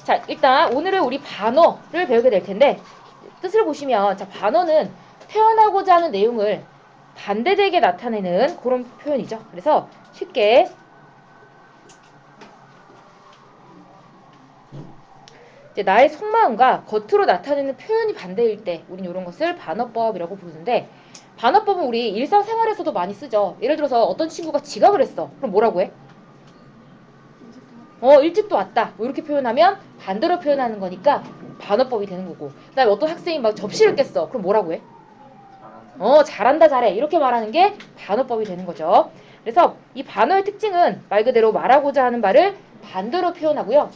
자, 일단 오늘은 우리 반어를 배우게 될 텐데 뜻을 보시면 자, 반어는 표현하고자 하는 내용을 반대되게 나타내는 그런 표현이죠. 그래서 쉽게 이제 나의 속마음과 겉으로 나타내는 표현이 반대일 때 우린 이런 것을 반어법이라고 부르는데 반어법은 우리 일상생활에서도 많이 쓰죠. 예를 들어서 어떤 친구가 지각을 했어. 그럼 뭐라고 해? 일찍도 왔다. 뭐 이렇게 표현하면 반대로 표현하는 거니까 반어법이 되는 거고. 그다음에 어떤 학생이 막 접시를 깼어. 그럼 뭐라고 해? 잘한다, 잘해. 이렇게 말하는 게 반어법이 되는 거죠. 그래서 이 반어의 특징은 말 그대로 말하고자 하는 바를 반대로 표현하고요.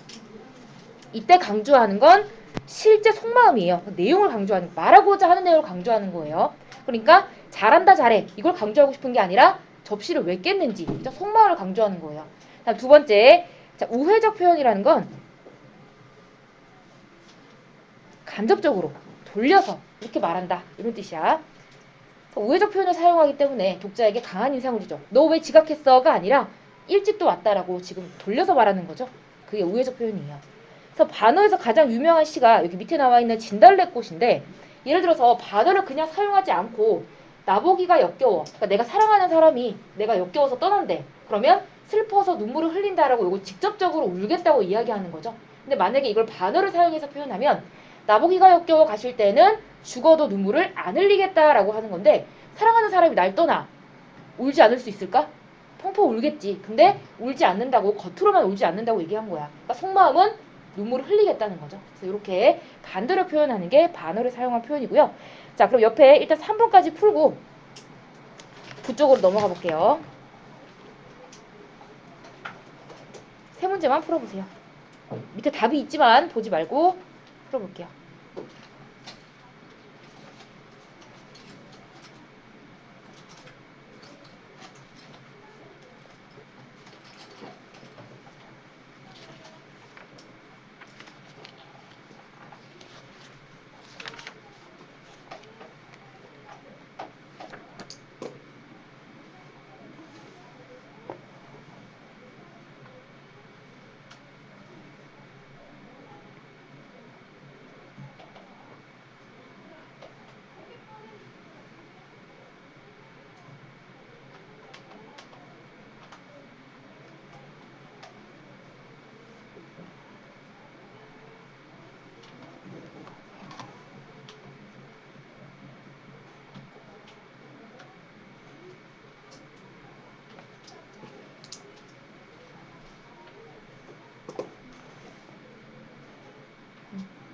이때 강조하는 건 실제 속마음이에요. 내용을 강조하는, 말하고자 하는 내용을 강조하는 거예요. 그러니까 잘한다, 잘해. 이걸 강조하고 싶은 게 아니라 접시를 왜 깼는지, 속마음을 강조하는 거예요. 다음 두 번째, 자, 우회적 표현이라는 건 간접적으로 돌려서 이렇게 말한다. 이런 뜻이야. 우회적 표현을 사용하기 때문에 독자에게 강한 인상을 주죠. 너 왜 지각했어?가 아니라 일찍도 왔다라고 지금 돌려서 말하는 거죠. 그게 우회적 표현이에요. 그래서 반어에서 가장 유명한 시가 여기 밑에 나와 있는 진달래꽃인데 예를 들어서 반어를 그냥 사용하지 않고 나보기가 역겨워. 그러니까 내가 사랑하는 사람이 내가 역겨워서 떠난대. 그러면 슬퍼서 눈물을 흘린다라고 이거 직접적으로 울겠다고 이야기하는 거죠. 근데 만약에 이걸 반어를 사용해서 표현하면 나보기가 역겨워 가실 때는 죽어도 눈물을 안 흘리겠다라고 하는 건데 사랑하는 사람이 날 떠나 울지 않을 수 있을까? 펑펑 울겠지. 근데 울지 않는다고 겉으로만 울지 않는다고 얘기한 거야. 그러니까 속마음은 눈물을 흘리겠다는 거죠. 그래서 이렇게 반대로 표현하는 게 반어를 사용한 표현이고요. 자, 그럼 옆에 일단 3번까지 풀고 그쪽으로 넘어가 볼게요. 세 문제만 풀어보세요. 밑에 답이 있지만 보지 말고 풀어볼게요.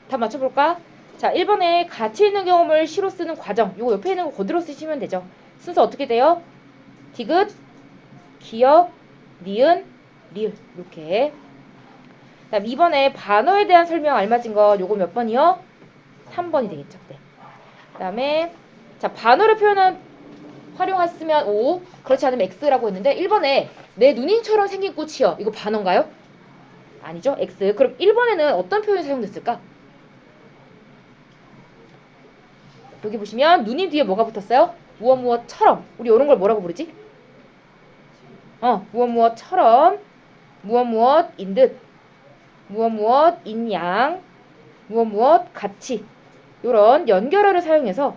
다 맞춰볼까? 자, 1번에 가치 있는 경험을 시로 쓰는 과정. 요거 옆에 있는 거 그대로 쓰시면 되죠. 순서 어떻게 돼요? 디귿, 기역, 니은, 리을. 이렇게. 다음 2번에 반어에 대한 설명 알맞은 거 요거 몇 번이요? 3번이 되겠죠. 네. 그 다음에 자, 반어를 활용했으면 O, 그렇지 않으면 X라고 했는데 1번에 내 누님처럼 생긴 꽃이요. 이거 반어인가요? 아니죠. X. 그럼 1번에는 어떤 표현이 사용됐을까? 여기 보시면 누님 뒤에 뭐가 붙었어요? 무엇 무엇처럼. 우리 이런 걸 뭐라고 부르지? 무엇 무엇처럼, 무엇 무엇인 듯, 무엇 무엇인 양, 무엇 무엇 같이 이런 연결어를 사용해서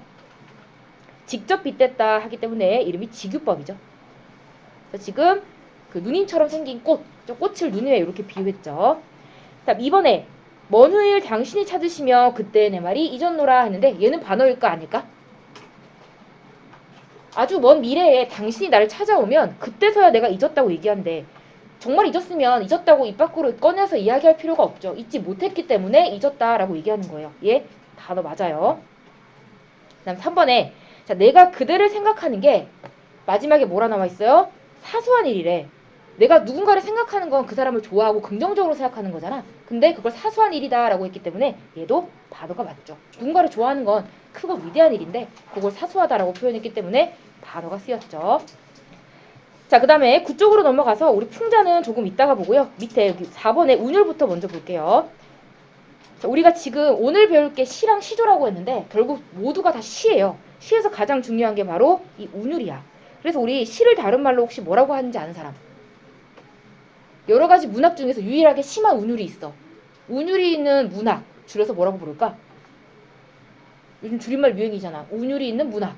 직접 빗댔다 하기 때문에 이름이 직유법이죠. 그래서 지금 그 누님처럼 생긴 꽃, 꽃을 누님에 이렇게 비유했죠. 다음 2번에 먼 후일 당신이 찾으시며 그때 내 말이 잊었노라 했는데 얘는 반어일까 아닐까? 아주 먼 미래에 당신이 나를 찾아오면 그때서야 내가 잊었다고 얘기한대. 정말 잊었으면 잊었다고 입 밖으로 꺼내서 이야기할 필요가 없죠. 잊지 못했기 때문에 잊었다라고 얘기하는 거예요. 예, 단어 맞아요. 그 다음 3번에 자, 내가 그대를 생각하는 게 마지막에 뭐라 나와 있어요? 사소한 일이래. 내가 누군가를 생각하는 건 그 사람을 좋아하고 긍정적으로 생각하는 거잖아. 근데 그걸 사소한 일이다 라고 했기 때문에 얘도 단어가 맞죠. 누군가를 좋아하는 건 크고 위대한 일인데 그걸 사소하다라고 표현했기 때문에 단어가 쓰였죠. 자, 그 다음에 9쪽으로 넘어가서 우리 풍자는 조금 이따가 보고요. 밑에 여기 4번에 운율부터 먼저 볼게요. 자, 우리가 지금 오늘 배울 게 시랑 시조라고 했는데 결국 모두가 다 시예요. 시에서 가장 중요한 게 바로 이 운율이야. 그래서 우리 시를 다른 말로 혹시 뭐라고 하는지 아는 사람? 여러 가지 문학 중에서 유일하게 시만 운율이 있어. 운율이 있는 문학, 줄여서 뭐라고 부를까? 요즘 줄임말 유행이잖아. 운율이 있는 문학.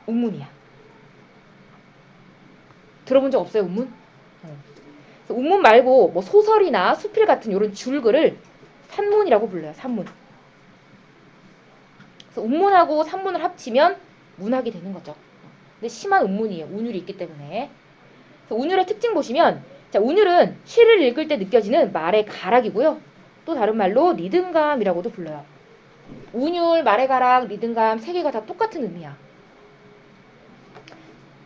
운문이야. 들어본 적 없어요, 운문? 운문 말고 뭐 소설이나 수필 같은 이런 줄글을 산문이라고 불러요. 산문. 그래서 운문하고 산문을 합치면 문학이 되는 거죠. 근데 심한 운문이에요. 운율이 있기 때문에. 그래서 운율의 특징 보시면, 자, 운율은 시를 읽을 때 느껴지는 말의 가락이고요. 또 다른 말로 리듬감이라고도 불러요. 운율, 말의 가락, 리듬감 세 개가 다 똑같은 의미야.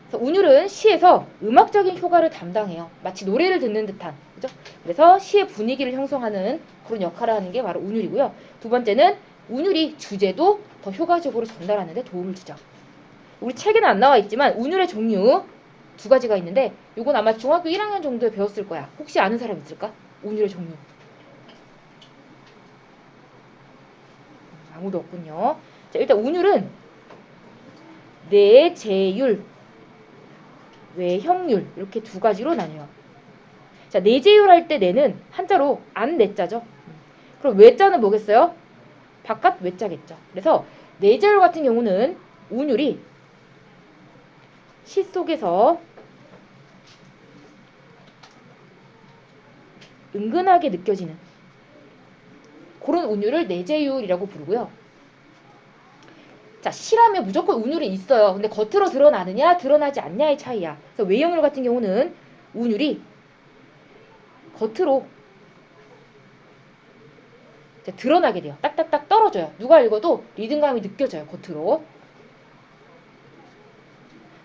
그래서 운율은 시에서 음악적인 효과를 담당해요. 마치 노래를 듣는 듯한, 그죠? 그래서 시의 분위기를 형성하는 그런 역할을 하는 게 바로 운율이고요. 두 번째는 운율이 주제도 더 효과적으로 전달하는 데 도움을 주죠. 우리 책에는 안 나와 있지만 운율의 종류 두 가지가 있는데 이건 아마 중학교 1학년 정도에 배웠을 거야. 혹시 아는 사람 있을까? 운율의 종류. 아무도 없군요. 자, 일단 운율은 내재율, 외형률 이렇게 두 가지로 나뉘어요. 자, 내재율 할 때 내는 한자로 안 내자죠. 그럼 외자는 뭐겠어요? 바깥 외자겠죠. 그래서 내재율 같은 경우는 운율이 시 속에서 은근하게 느껴지는 그런 운율을 내재율이라고 부르고요. 자, 시라면 무조건 운율이 있어요. 근데 겉으로 드러나느냐 드러나지 않냐의 차이야. 그래서 외형률 같은 경우는 운율이 겉으로 드러나게 돼요. 딱딱딱 떨어져요. 누가 읽어도 리듬감이 느껴져요. 겉으로.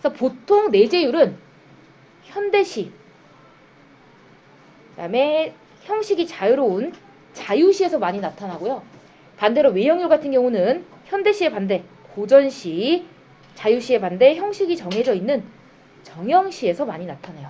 그래서 보통 내재율은 현대시, 그다음에 형식이 자유로운 자유시에서 많이 나타나고요. 반대로 외형률 같은 경우는 현대시의 반대, 고전시, 자유시의 반대, 형식이 정해져 있는 정형시에서 많이 나타나요.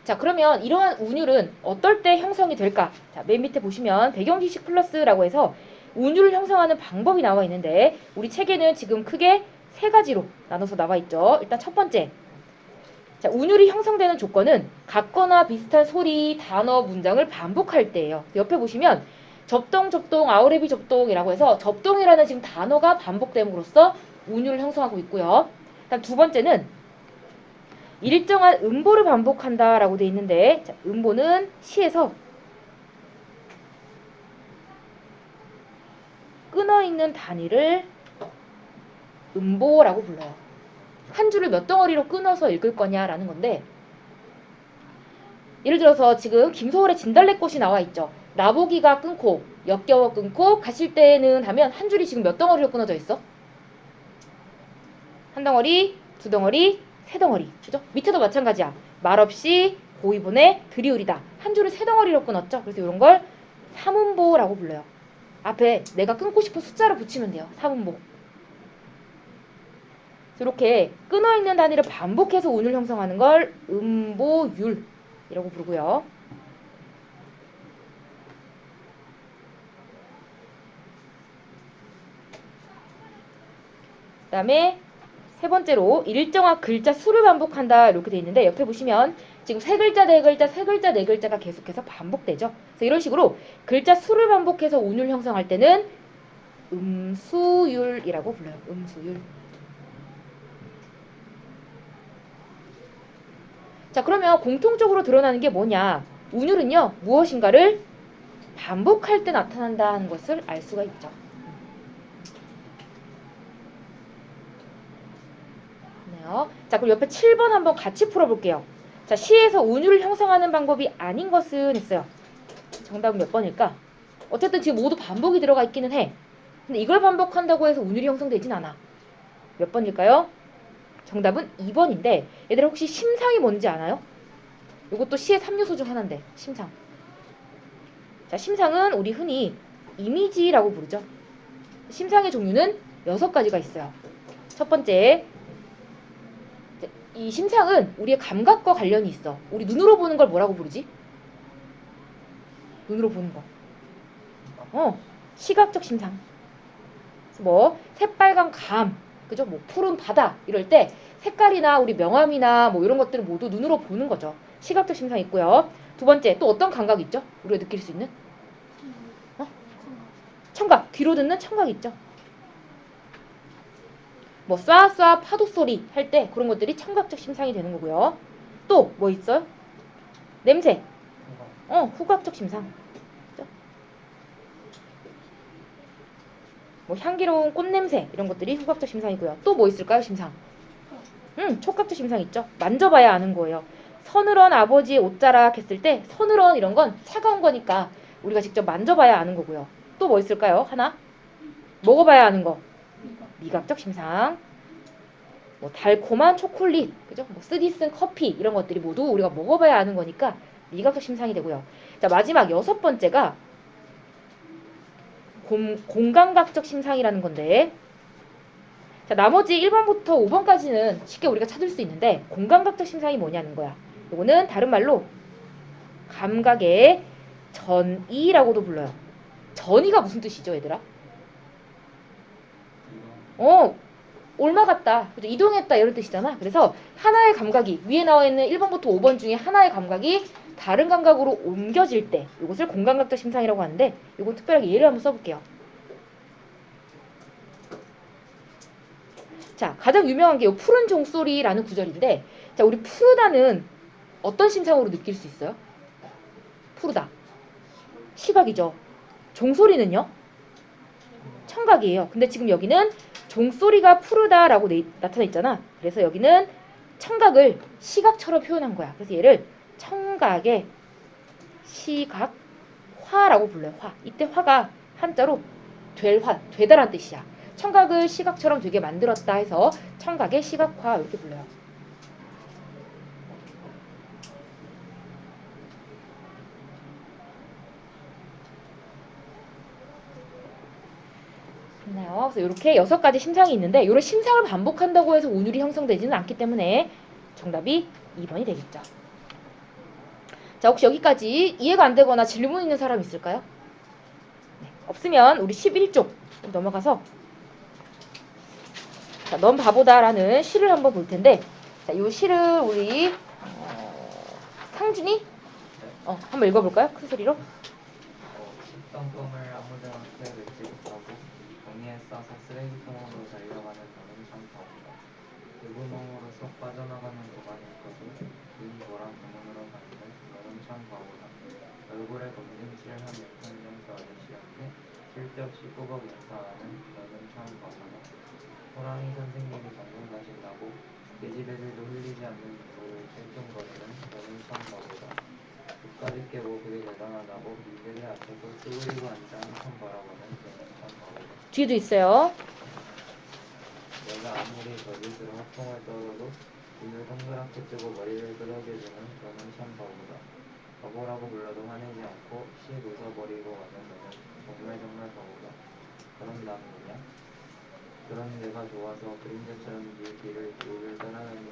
자, 그러면 이러한 운율은 어떨 때 형성이 될까? 자, 맨 밑에 보시면 배경지식 플러스라고 해서 운율을 형성하는 방법이 나와 있는데 우리 책에는 지금 크게 세 가지로 나눠서 나와 있죠. 일단 첫 번째, 자, 운율이 형성되는 조건은 같거나 비슷한 소리, 단어, 문장을 반복할 때예요. 옆에 보시면 접동, 접동, 아우레비 접동이라고 해서 접동이라는 지금 단어가 반복됨으로써 운율을 형성하고 있고요. 일단 두 번째는 일정한 음보를 반복한다라고 되어 있는데, 자, 음보는 시에서 끊어있는 단위를 음보라고 불러요. 한 줄을 몇 덩어리로 끊어서 읽을 거냐라는 건데, 예를 들어서 지금 김소월의 진달래꽃이 나와 있죠. 나보기가 끊고 역겨워 끊고 가실 때는 하면 한 줄이 지금 몇 덩어리로 끊어져 있어? 한 덩어리, 두 덩어리, 세 덩어리. 그죠? 밑에도 마찬가지야. 말없이 고의본에 들이우리다. 한 줄을 세 덩어리로 끊었죠. 그래서 이런 걸 삼음보라고 불러요. 앞에 내가 끊고 싶은 숫자를 붙이면 돼요. 삼음보. 이렇게 끊어있는 단위를 반복해서 운을 형성하는 걸 음보율이라고 부르고요. 그 다음에 세 번째로 일정한 글자 수를 반복한다 이렇게 돼 있는데 옆에 보시면 지금 세 글자, 네 글자, 세 글자, 네 글자가 계속해서 반복되죠. 그래서 이런 식으로 글자 수를 반복해서 운율 형성할 때는 음수율이라고 불러요. 음수율. 자, 그러면 공통적으로 드러나는 게 뭐냐? 운율은요, 무엇인가를 반복할 때 나타난다는 것을 알 수가 있죠. 네요. 자, 그럼 옆에 7번 한번 같이 풀어볼게요. 자, 시에서 운율을 형성하는 방법이 아닌 것은 있어요. 정답은 몇 번일까? 어쨌든 지금 모두 반복이 들어가 있기는 해. 근데 이걸 반복한다고 해서 운율이 형성되진 않아. 몇 번일까요? 정답은 2번인데 얘들아 혹시 심상이 뭔지 아나요? 이것도 시의 3요소 중 하나인데 심상. 자, 심상은 우리 흔히 이미지라고 부르죠. 심상의 종류는 6가지가 있어요. 첫 번째, 이 심상은 우리의 감각과 관련이 있어. 우리 눈으로 보는 걸 뭐라고 부르지? 눈으로 보는 거. 시각적 심상. 뭐 새빨간 감, 그죠? 뭐 푸른 바다 이럴 때 색깔이나 우리 명암이나 뭐 이런 것들을 모두 눈으로 보는 거죠. 시각적 심상이 있고요. 두 번째 또 어떤 감각이 있죠? 우리가 느낄 수 있는? 청각. 귀로 듣는 청각이 있죠. 뭐 쏴 파도 소리 할 때 그런 것들이 청각적 심상이 되는 거고요. 또 뭐 있어요? 냄새. 후각적 심상. 그죠? 뭐 향기로운 꽃냄새 이런 것들이 후각적 심상이고요. 또 뭐 있을까요? 심상. 촉각적 심상 있죠. 만져봐야 아는 거예요. 서늘한 아버지의 옷자락 했을 때 서늘한 이런 건 차가운 거니까 우리가 직접 만져봐야 아는 거고요. 또 뭐 있을까요? 하나. 먹어봐야 아는 거. 미각적 심상. 뭐 달콤한 초콜릿, 그죠? 뭐 쓰디쓴 커피 이런 것들이 모두 우리가 먹어봐야 아는 거니까 미각적 심상이 되고요. 자, 마지막 6번째가 공감각적 심상이라는 건데, 자, 나머지 1번부터 5번까지는 쉽게 우리가 찾을 수 있는데 공감각적 심상이 뭐냐는 거야. 이거는 다른 말로 감각의 전이라고도 불러요. 전이가 무슨 뜻이죠, 얘들아? 옮아갔다, 그죠? 이동했다 이런 뜻이잖아. 그래서 하나의 감각이 위에 나와 있는 1번부터 5번 중에 하나의 감각이 다른 감각으로 옮겨질 때 이것을 공감각적 심상이라고 하는데, 이건 특별하게 예를 한번 써볼게요. 자, 가장 유명한 게 이 푸른 종소리라는 구절인데, 자, 우리 푸르다는 어떤 심상으로 느낄 수 있어요? 푸르다. 시각이죠. 종소리는요? 청각이에요. 근데 지금 여기는 종소리가 푸르다라고 나타나 있잖아. 그래서 여기는 청각을 시각처럼 표현한 거야. 그래서 얘를 청각의 시각화라고 불러요. 화. 이때 화가 한자로 되다란 뜻이야. 청각을 시각처럼 되게 만들었다 해서 청각의 시각화 이렇게 불러요. 됐나요? 그래서 이렇게 6가지 심상이 있는데, 이런 심상을 반복한다고 해서 운율이 형성되지는 않기 때문에 정답이 2번이 되겠죠. 자, 혹시 여기까지 이해가 안 되거나 질문 있는 사람 있을까요? 네, 없으면 우리 11쪽 넘어가서, 자, 넌 바보다라는 시를 한번 볼 텐데, 자, 이 시를 우리 상준이 한번 읽어볼까요? 큰 소리로. 씹던 껌을 아무데나 뱉지 못하고 종이에 싸서 쓰레기통으로 달려가는 너는 참 바보다. 유구멍으로 쏙 빠져나가는 도가니 있어도 눈 보라 방문으로 가는데 너는 참 바보다. 얼굴에 검증칠한 명탐정서 아저씨한테 쓸데없이 꾸벅 인사하는 너는 참 바보다. 호랑이 선생님이 방문 가신다고 돼지배들도 흘리지 않는 눈물을 찔끔거리는 너는 참 바보다. 국가를 깨고 그게 대단하다고 민들이 앞에서 쭈그리고 앉아 한참 바라보는 너는 참 바보다. 뒤에도 있어요. 내가 아무리 거짓으로 화통을 떨어도 입을 동그랗게 뜨고 머리를 끄덕여주는 너는 참 바보다. 바보라고 불러도 화내지 않고 씩 웃어버리고 가는 너는 정말 바보다. 그럼 난 뭐냐? 그런 내가 좋아서 그림자처럼 네 뒤를 우를 따라다니는 나는.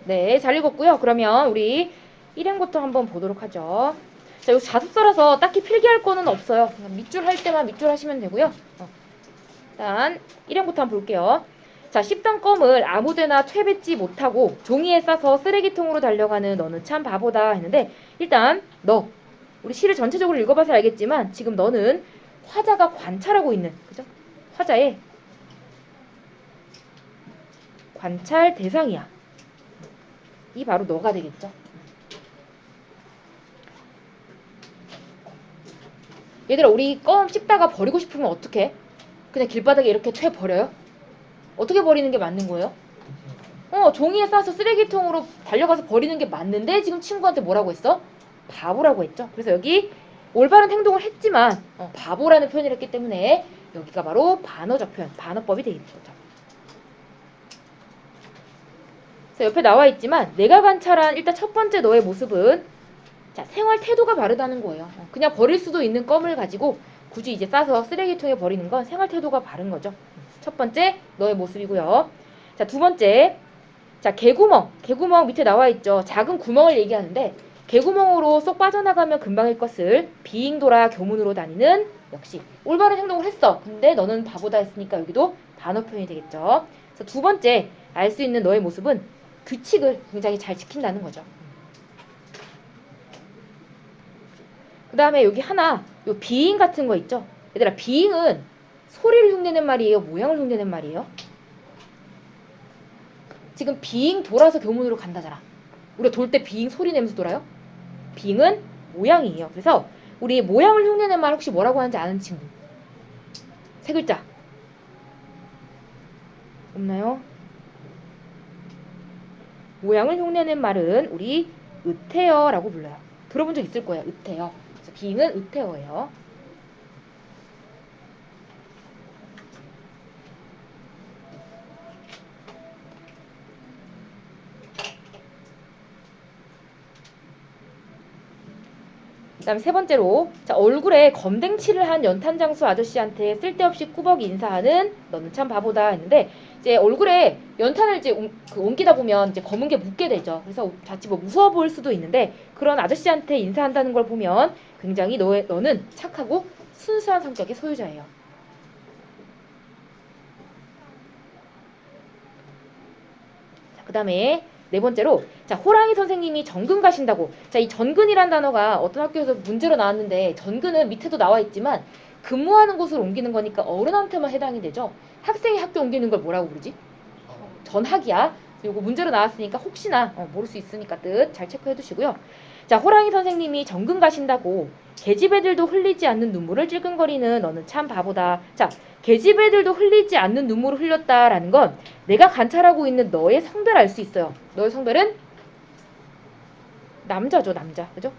네, 잘 읽었고요. 그러면 우리 1행부터 한번 보도록 하죠. 자, 이거 자습서라서 딱히 필기할 거는 없어요. 그냥 밑줄 할 때만 밑줄 하시면 되고요. 일단 1행부터 한번 볼게요. 자, 씹던 껌을 아무데나 퇴뱉지 못하고 종이에 싸서 쓰레기통으로 달려가는 너는 참 바보다 했는데, 일단 너, 우리 시를 전체적으로 읽어봐서 알겠지만 지금 너는 화자가 관찰하고 있는, 그죠? 화자의 관찰 대상이야. 이 바로 너가 되겠죠. 얘들아, 우리 껌 씹다가 버리고 싶으면 어떡해? 그냥 길바닥에 이렇게 퇴 버려요? 어떻게 버리는 게 맞는 거예요? 종이에 싸서 쓰레기통으로 달려가서 버리는 게 맞는데 지금 친구한테 뭐라고 했어? 바보라고 했죠. 그래서 여기 올바른 행동을 했지만 바보라는 표현을 했기 때문에 여기가 바로 반어적 표현, 반어법이 되겠죠. 그래서 옆에 나와 있지만 내가 관찰한 일단 첫 번째 너의 모습은, 자, 생활 태도가 바르다는 거예요. 그냥 버릴 수도 있는 껌을 가지고 굳이 이제 싸서 쓰레기통에 버리는 건 생활 태도가 바른 거죠. 첫 번째 너의 모습이고요. 자, 두 번째 자, 개구멍 밑에 나와 있죠. 작은 구멍을 얘기하는데 개구멍으로 쏙 빠져나가면 금방일 것을 빙 돌아 교문으로 다니는 역시 올바른 행동을 했어. 근데 너는 바보다 했으니까 여기도 단어 표현이 되겠죠. 그래서 두 번째 알 수 있는 너의 모습은 규칙을 굉장히 잘 지킨다는 거죠. 그 다음에 여기 하나 요 비잉 같은 거 있죠. 얘들아, 비잉은 소리를 흉내낸 말이에요, 모양을 흉내낸 말이에요? 지금 비잉 돌아서 교문으로 간다잖아. 우리가 돌 때 비잉 소리 내면서 돌아요? 비잉은 모양이에요. 그래서 우리 모양을 흉내낸 말 혹시 뭐라고 하는지 아는 친구? 세 글자. 없나요? 모양을 흉내낸 말은 우리 으태어라고 불러요. 들어본 적 있을 거예요. 으태어. 그래서 비잉은 으태어예요. 그 다음에 세 번째로, 자, 얼굴에 검댕칠을 한 연탄장수 아저씨한테 쓸데없이 꾸벅이 인사하는 너는 참 바보다 했는데, 이제 얼굴에 연탄을 이제 옮기다 보면 이제 검은 게 묻게 되죠. 그래서 자칫 뭐 무서워 보일 수도 있는데, 그런 아저씨한테 인사한다는 걸 보면 굉장히 너는 착하고 순수한 성격의 소유자예요. 그 다음에 네 번째로, 자, 호랑이 선생님이 전근 가신다고. 자, 이 전근이란 단어가 어떤 학교에서 문제로 나왔는데, 전근은 밑에도 나와 있지만 근무하는 곳을 옮기는 거니까 어른한테만 해당이 되죠. 학생이 학교 옮기는 걸 뭐라고 부르지? 전학이야. 요거 문제로 나왔으니까 혹시나 모를 수 있으니까 뜻 잘 체크해 두시고요. 자, 호랑이 선생님이 전근 가신다고 계집애들도 흘리지 않는 눈물을 찔끔거리는 너는 참 바보다. 자, 계집애들도 흘리지 않는 눈물을 흘렸다라는 건 내가 관찰하고 있는 너의 성별을 알 수 있어요. 너의 성별은 남자죠, 남자. 그죠?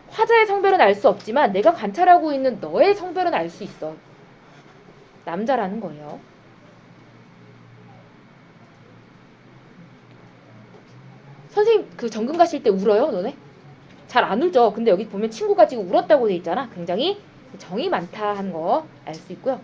화자의 성별은 알 수 없지만 내가 관찰하고 있는 너의 성별은 알 수 있어. 남자라는 거예요. 선생님 그 전근 가실 때 울어요, 너네? 잘 안 울죠. 근데 여기 보면 친구가 지금 울었다고 돼 있잖아. 굉장히 정이 많다 하는 거 알 수 있고요.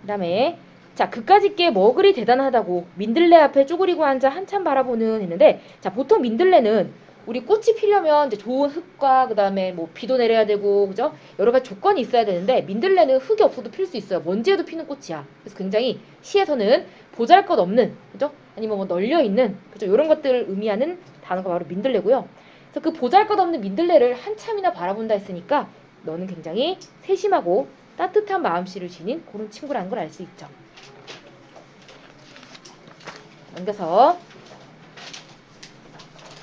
그 다음에, 자, 그까짓 게 뭐 그리 대단하다고 민들레 앞에 쪼그리고 앉아 한참 바라보는 했는데, 자, 보통 민들레는 우리 꽃이 피려면 이제 좋은 흙과 그 다음에 뭐 비도 내려야 되고, 그죠? 여러 가지 조건이 있어야 되는데, 민들레는 흙이 없어도 필 수 있어요. 먼지에도 피는 꽃이야. 그래서 굉장히 시에서는 보잘것없는, 그죠? 아니면 뭐 널려 있는, 그죠? 이런 것들을 의미하는 단어가 바로 민들레고요. 그래서 그 보잘것없는 민들레를 한참이나 바라본다 했으니까 너는 굉장히 세심하고 따뜻한 마음씨를 지닌 그런 친구라는 걸 알 수 있죠. 넘겨서,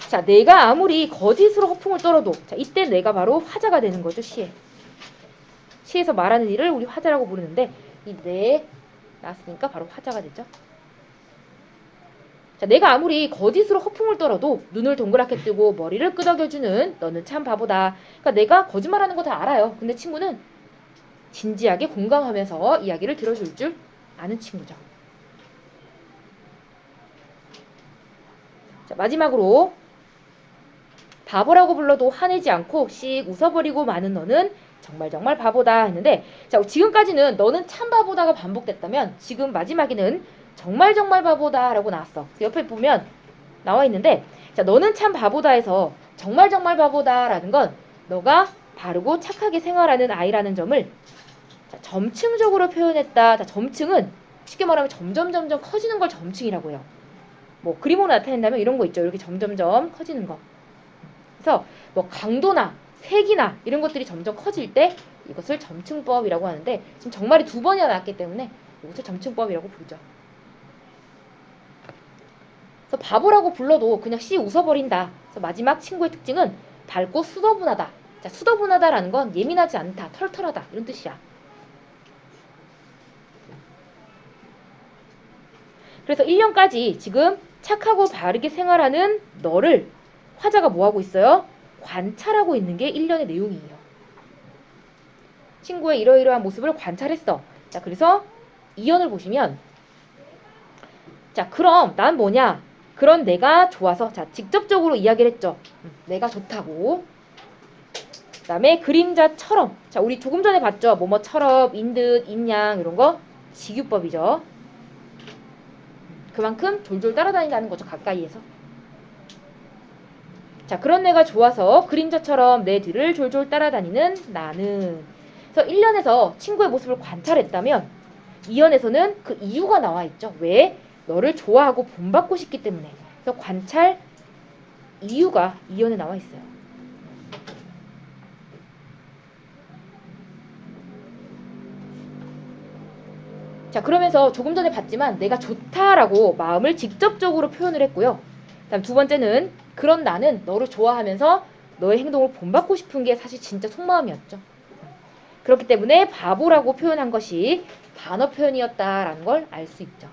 자, 내가 아무리 거짓으로 허풍을 떨어도, 자, 이때 내가 바로 화자가 되는 거죠, 시에. 시에서 말하는 일을 우리 화자라고 부르는데, 이 내 나왔으니까 바로 화자가 되죠. 자, 내가 아무리 거짓으로 허풍을 떨어도 눈을 동그랗게 뜨고 머리를 끄덕여주는 너는 참 바보다. 그러니까 내가 거짓말하는 거 다 알아요. 근데 친구는 진지하게 공감하면서 이야기를 들어줄 줄 아는 친구죠. 자, 마지막으로, 바보라고 불러도 화내지 않고 씩 웃어버리고 마는 너는 정말 정말 바보다 했는데, 자, 지금까지는 너는 참 바보다가 반복됐다면 지금 마지막에는 정말 정말 바보다라고 나왔어. 옆에 보면 나와 있는데, 자, 너는 참 바보다에서 정말 정말 바보다라는 건 너가 바르고 착하게 생활하는 아이라는 점을, 자, 점층적으로 표현했다. 자, 점층은 쉽게 말하면 점점 커지는 걸 점층이라고 해요. 뭐 그림으로 나타낸다면 이런 거 있죠. 이렇게 점점점 커지는 거. 그래서 뭐 강도나 색이나 이런 것들이 점점 커질 때 이것을 점층법이라고 하는데, 지금 정말이 두 번이나 나왔기 때문에 이것을 점층법이라고 부르죠. 그래서 바보라고 불러도 그냥 씨 웃어버린다. 그래서 마지막 친구의 특징은 밝고 수더분하다. 자, 수더분하다라는 건 예민하지 않다, 털털하다 이런 뜻이야. 그래서 1년까지 지금 착하고 바르게 생활하는 너를 화자가 뭐하고 있어요? 관찰하고 있는 게 1년의 내용이에요. 친구의 이러이러한 모습을 관찰했어. 자, 그래서 2연을 보시면, 자, 그럼 난 뭐냐? 그런 내가 좋아서, 자, 직접적으로 이야기를 했죠. 내가 좋다고. 그 다음에 그림자처럼. 자, 우리 조금 전에 봤죠? 뭐뭐처럼, 인듯, 인양 이런 거 직유법이죠. 그만큼 졸졸 따라다닌다는 거죠. 가까이에서. 자, 그런 내가 좋아서 그림자처럼 내 뒤를 졸졸 따라다니는 나는. 그래서 1년에서 친구의 모습을 관찰했다면 2년에서는 그 이유가 나와 있죠. 왜? 너를 좋아하고 본받고 싶기 때문에. 그래서 관찰 이유가 2년에 나와 있어요. 자, 그러면서 조금 전에 봤지만 내가 좋다라고 마음을 직접적으로 표현을 했고요. 다음 두 번째는 그런 나는 너를 좋아하면서 너의 행동을 본받고 싶은 게 사실 진짜 속마음이었죠. 그렇기 때문에 바보라고 표현한 것이 반어 표현이었다라는 걸 알 수 있죠.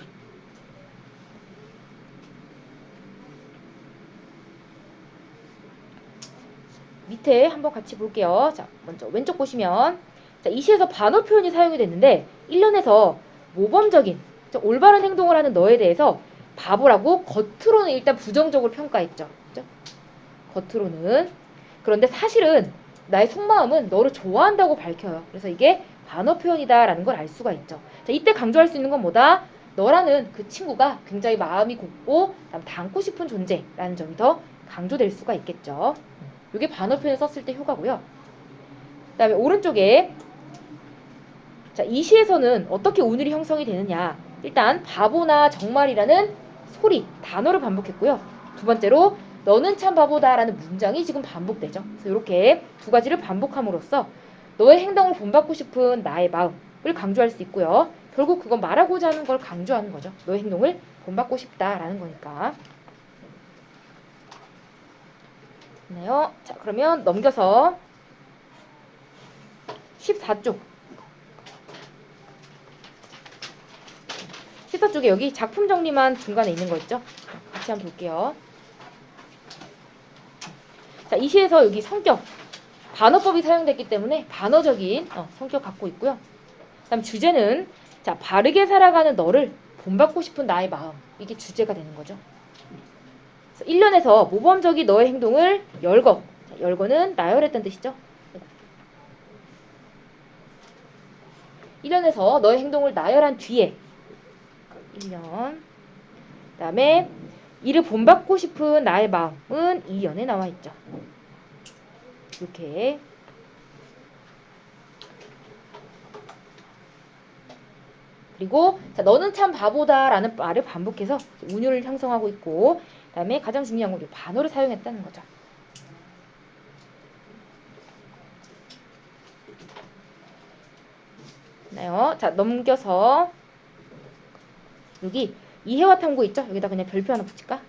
밑에 한번 같이 볼게요. 자, 먼저 왼쪽 보시면 자, 이 시에서 반어 표현이 사용이 됐는데 1년에서 모범적인 올바른 행동을 하는 너에 대해서 바보라고 겉으로는 일단 부정적으로 평가했죠. 그죠? 겉으로는. 그런데 사실은 나의 속마음은 너를 좋아한다고 밝혀요. 그래서 이게 반어 표현이다라는 걸 알 수가 있죠. 자, 이때 강조할 수 있는 건 뭐다? 너라는 그 친구가 굉장히 마음이 곱고 닮고 싶은 존재라는 점이 더 강조될 수가 있겠죠. 이게 반어 표현을 썼을 때 효과고요. 그 다음에 오른쪽에 자, 이 시에서는 어떻게 운율이 형성이 되느냐. 일단 바보나 정말이라는 소리, 단어를 반복했고요. 두 번째로 너는 참 바보다라는 문장이 지금 반복되죠. 그래서 이렇게 두 가지를 반복함으로써 너의 행동을 본받고 싶은 나의 마음을 강조할 수 있고요. 결국 그건 말하고자 하는 걸 강조하는 거죠. 너의 행동을 본받고 싶다라는 거니까. 네요. 자, 그러면 넘겨서 14쪽. 14쪽에 여기 작품 정리만 중간에 있는 거 있죠? 같이 한번 볼게요. 자, 이 시에서 여기 성격, 반어법이 사용됐기 때문에 반어적인 성격 갖고 있고요. 그다음 주제는 자, 바르게 살아가는 너를 본받고 싶은 나의 마음. 이게 주제가 되는 거죠. 1년에서 모범적인 너의 행동을 열거. 자, 열거는 나열했던 뜻이죠. 1년에서 너의 행동을 나열한 뒤에 1년. 그 다음에 이를 본받고 싶은 나의 마음은 2년에 나와 있죠. 이렇게. 그리고 자, 너는 참 바보다라는 말을 반복해서 운율을 형성하고 있고 그 다음에 가장 중요한 건 반어를 사용했다는 거죠. 나요. 자, 넘겨서 여기 이해와 탐구 있죠? 여기다 그냥 별표 하나 붙일까?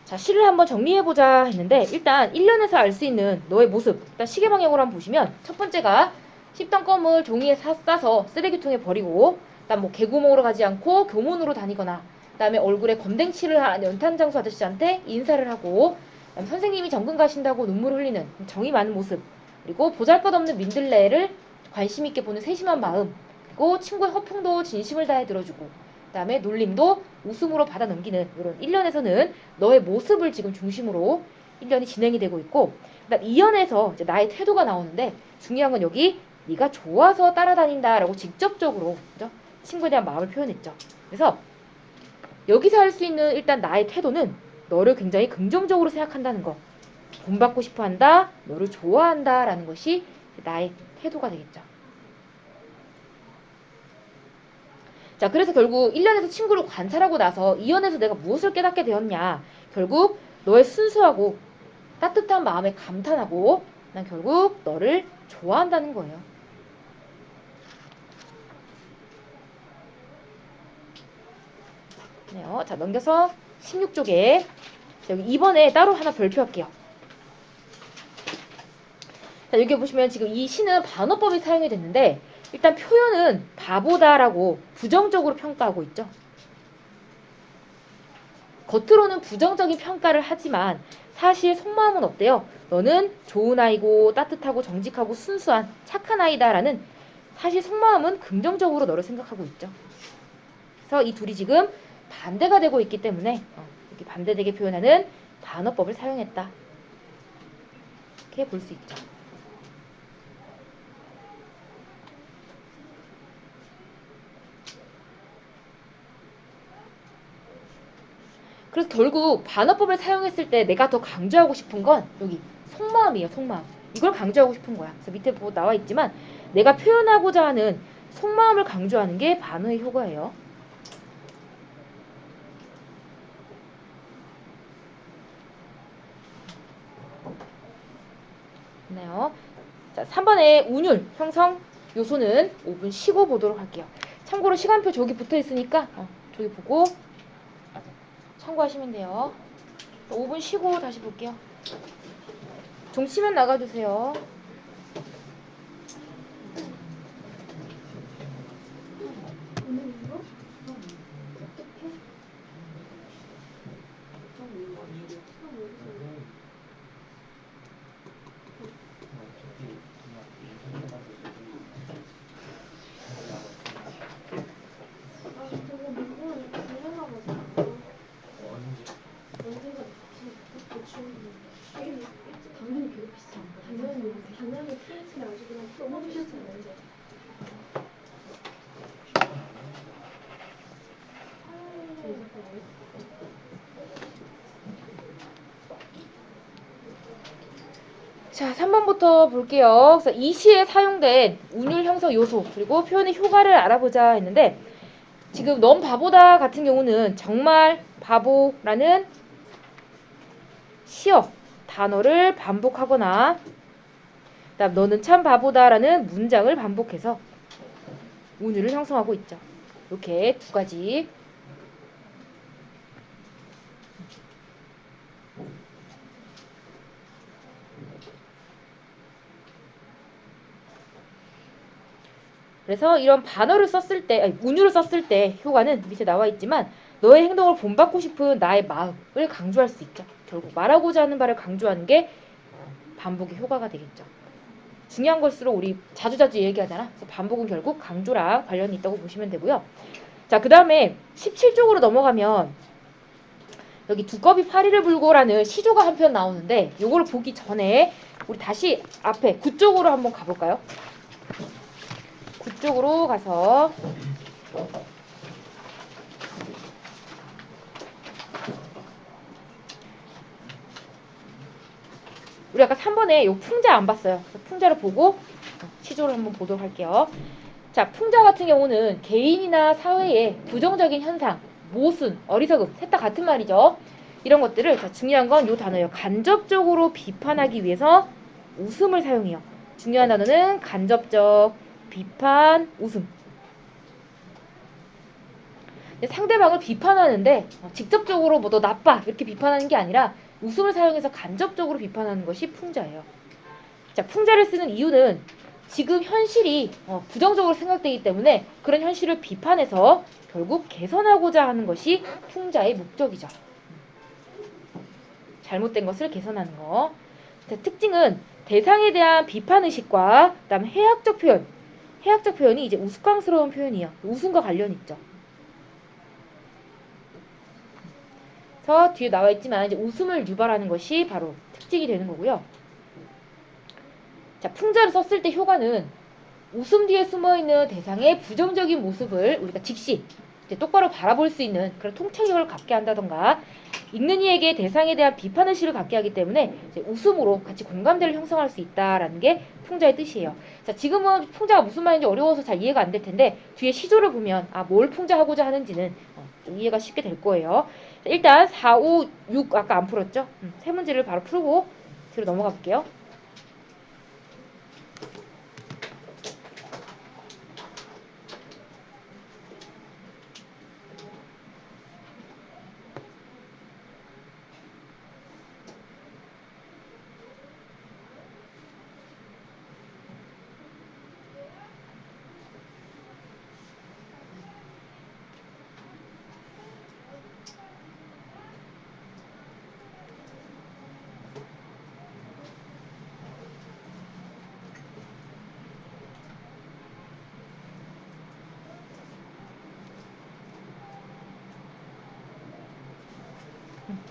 자, 시를 한번 정리해보자 했는데 일단 1년에서 알 수 있는 너의 모습 일단 시계 방향으로 한번 보시면 첫 번째가 씹던 껌을 종이에 싸서 쓰레기통에 버리고 그다음 뭐 개구멍으로 가지 않고 교문으로 다니거나 그다음에 얼굴에 검댕칠을 한 연탄장수 아저씨한테 인사를 하고 그다음 선생님이 정근 가신다고 눈물을 흘리는 정이 많은 모습 그리고 보잘것없는 민들레를 관심 있게 보는 세심한 마음 그리고 친구의 허풍도 진심을 다해 들어주고 그다음에 놀림도 웃음으로 받아 넘기는 이런 1년에서는 너의 모습을 지금 중심으로 1년이 진행이 되고 있고 그다음 2년에서 이제 나의 태도가 나오는데 중요한 건 여기 네가 좋아서 따라다닌다라고 직접적으로 그죠? 친구에 대한 마음을 표현했죠. 그래서 여기서 할 수 있는 일단 나의 태도는 너를 굉장히 긍정적으로 생각한다는 거 본받고 싶어한다, 너를 좋아한다라는 것이 나의 태도가 되겠죠. 자, 그래서 결국 1년에서 친구를 관찰하고 나서 2년에서 내가 무엇을 깨닫게 되었냐. 결국 너의 순수하고 따뜻한 마음에 감탄하고 난 결국 너를 좋아한다는 거예요. 네요. 자, 넘겨서 16쪽에 여기 이번에 따로 하나 별표할게요. 자, 여기 보시면 지금 이 시는 반어법이 사용이 됐는데 일단 표현은 바보다라고 부정적으로 평가하고 있죠. 겉으로는 부정적인 평가를 하지만 사실 속마음은 어때요? 너는 좋은 아이고 따뜻하고 정직하고 순수한 착한 아이다라는 사실 속마음은 긍정적으로 너를 생각하고 있죠. 그래서 이 둘이 지금 반대가 되고 있기 때문에 이렇게 반대되게 표현하는 반어법을 사용했다. 이렇게 볼 수 있죠. 그래서 결국 반어법을 사용했을 때 내가 더 강조하고 싶은 건 여기 속마음이에요. 속마음. 이걸 강조하고 싶은 거야. 그래서 밑에 뭐 나와 있지만 내가 표현하고자 하는 속마음을 강조하는 게 반어의 효과예요. 네요. 자, 3번의 운율 형성 요소는 5분 쉬고 보도록 할게요. 참고로 시간표 저기 붙어 있으니까 저기 보고 참고하시면 돼요. 5분 쉬고 다시 볼게요. 종 치면 나가주세요. 당연히 TS를 아주 그냥 써먹으셨잖아요. 자, 3번부터 볼게요. 그래서 이 시에 사용된 운율 형성 요소 그리고 표현의 효과를 알아보자 했는데 지금 넌 바보다 같은 경우는 정말 바보라는 시어 단어를 반복하거나 그다음 너는 참 바보다라는 문장을 반복해서 운율을 형성하고 있죠. 이렇게 두 가지. 그래서 이런 반어를 썼을 때, 아니, 운율을 썼을 때 효과는 밑에 나와 있지만 너의 행동을 본받고 싶은 나의 마음을 강조할 수 있죠. 결국 말하고자 하는 바를 강조하는 게 반복의 효과가 되겠죠. 중요한 것으로 우리 자주자주 얘기하잖아. 그래서 반복은 결국 강조랑 관련이 있다고 보시면 되고요. 자, 그 다음에 17쪽으로 넘어가면 여기 두꺼비 파리를 불고라는 시조가 한 편 나오는데 요거를 보기 전에 우리 다시 앞에 9쪽으로 한번 가볼까요? 9쪽으로 가서 우리 아까 3번에 요 풍자 안 봤어요. 풍자를 보고 시조를 한번 보도록 할게요. 자, 풍자 같은 경우는 개인이나 사회의 부정적인 현상, 모순, 어리석음 셋 다 같은 말이죠. 이런 것들을 자, 중요한 건 요 단어예요. 간접적으로 비판하기 위해서 웃음을 사용해요. 중요한 단어는 간접적, 비판, 웃음. 상대방을 비판하는데 직접적으로 뭐 너 나빠 이렇게 비판하는 게 아니라 웃음을 사용해서 간접적으로 비판하는 것이 풍자예요. 자, 풍자를 쓰는 이유는 지금 현실이 부정적으로 생각되기 때문에 그런 현실을 비판해서 결국 개선하고자 하는 것이 풍자의 목적이죠. 잘못된 것을 개선하는 거. 자, 특징은 대상에 대한 비판의식과 그다음에 해학적 표현. 해학적 표현이 이제 우스꽝스러운 표현이에요. 웃음과 관련이 있죠. 그래서 뒤에 나와 있지만 이제 웃음을 유발하는 것이 바로 특징이 되는 거고요. 자, 풍자를 썼을 때 효과는 웃음 뒤에 숨어있는 대상의 부정적인 모습을 우리가 즉시 이제 똑바로 바라볼 수 있는 그런 통찰력을 갖게 한다던가 읽는 이에게 대상에 대한 비판의식을 갖게 하기 때문에 이제 웃음으로 같이 공감대를 형성할 수 있다라는 게 풍자의 뜻이에요. 자, 지금은 풍자가 무슨 말인지 어려워서 잘 이해가 안 될 텐데 뒤에 시조를 보면 뭘 풍자하고자 하는지는 좀 이해가 쉽게 될 거예요. 자, 일단 4, 5, 6 아까 안 풀었죠? 세 문제를 바로 풀고 뒤로 넘어가 볼게요.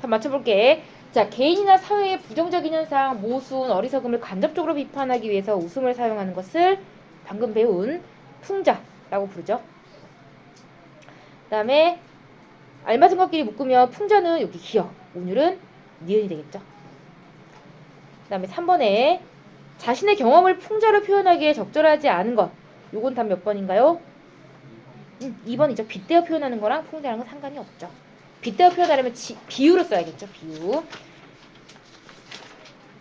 한번 맞춰볼게. 자, 개인이나 사회의 부정적인 현상, 모순, 어리석음을 간접적으로 비판하기 위해서 웃음을 사용하는 것을 방금 배운 풍자라고 부르죠. 그 다음에 알맞은 것끼리 묶으면 풍자는 여기 기역, 운율은 니은이 되겠죠. 그 다음에 3번에 자신의 경험을 풍자로 표현하기에 적절하지 않은 것. 요건 답 몇 번인가요? 2번이죠. 빗대어 표현하는 거랑 풍자랑은 상관이 없죠. 빗대어 표현하려면 비유로 써야겠죠. 비유.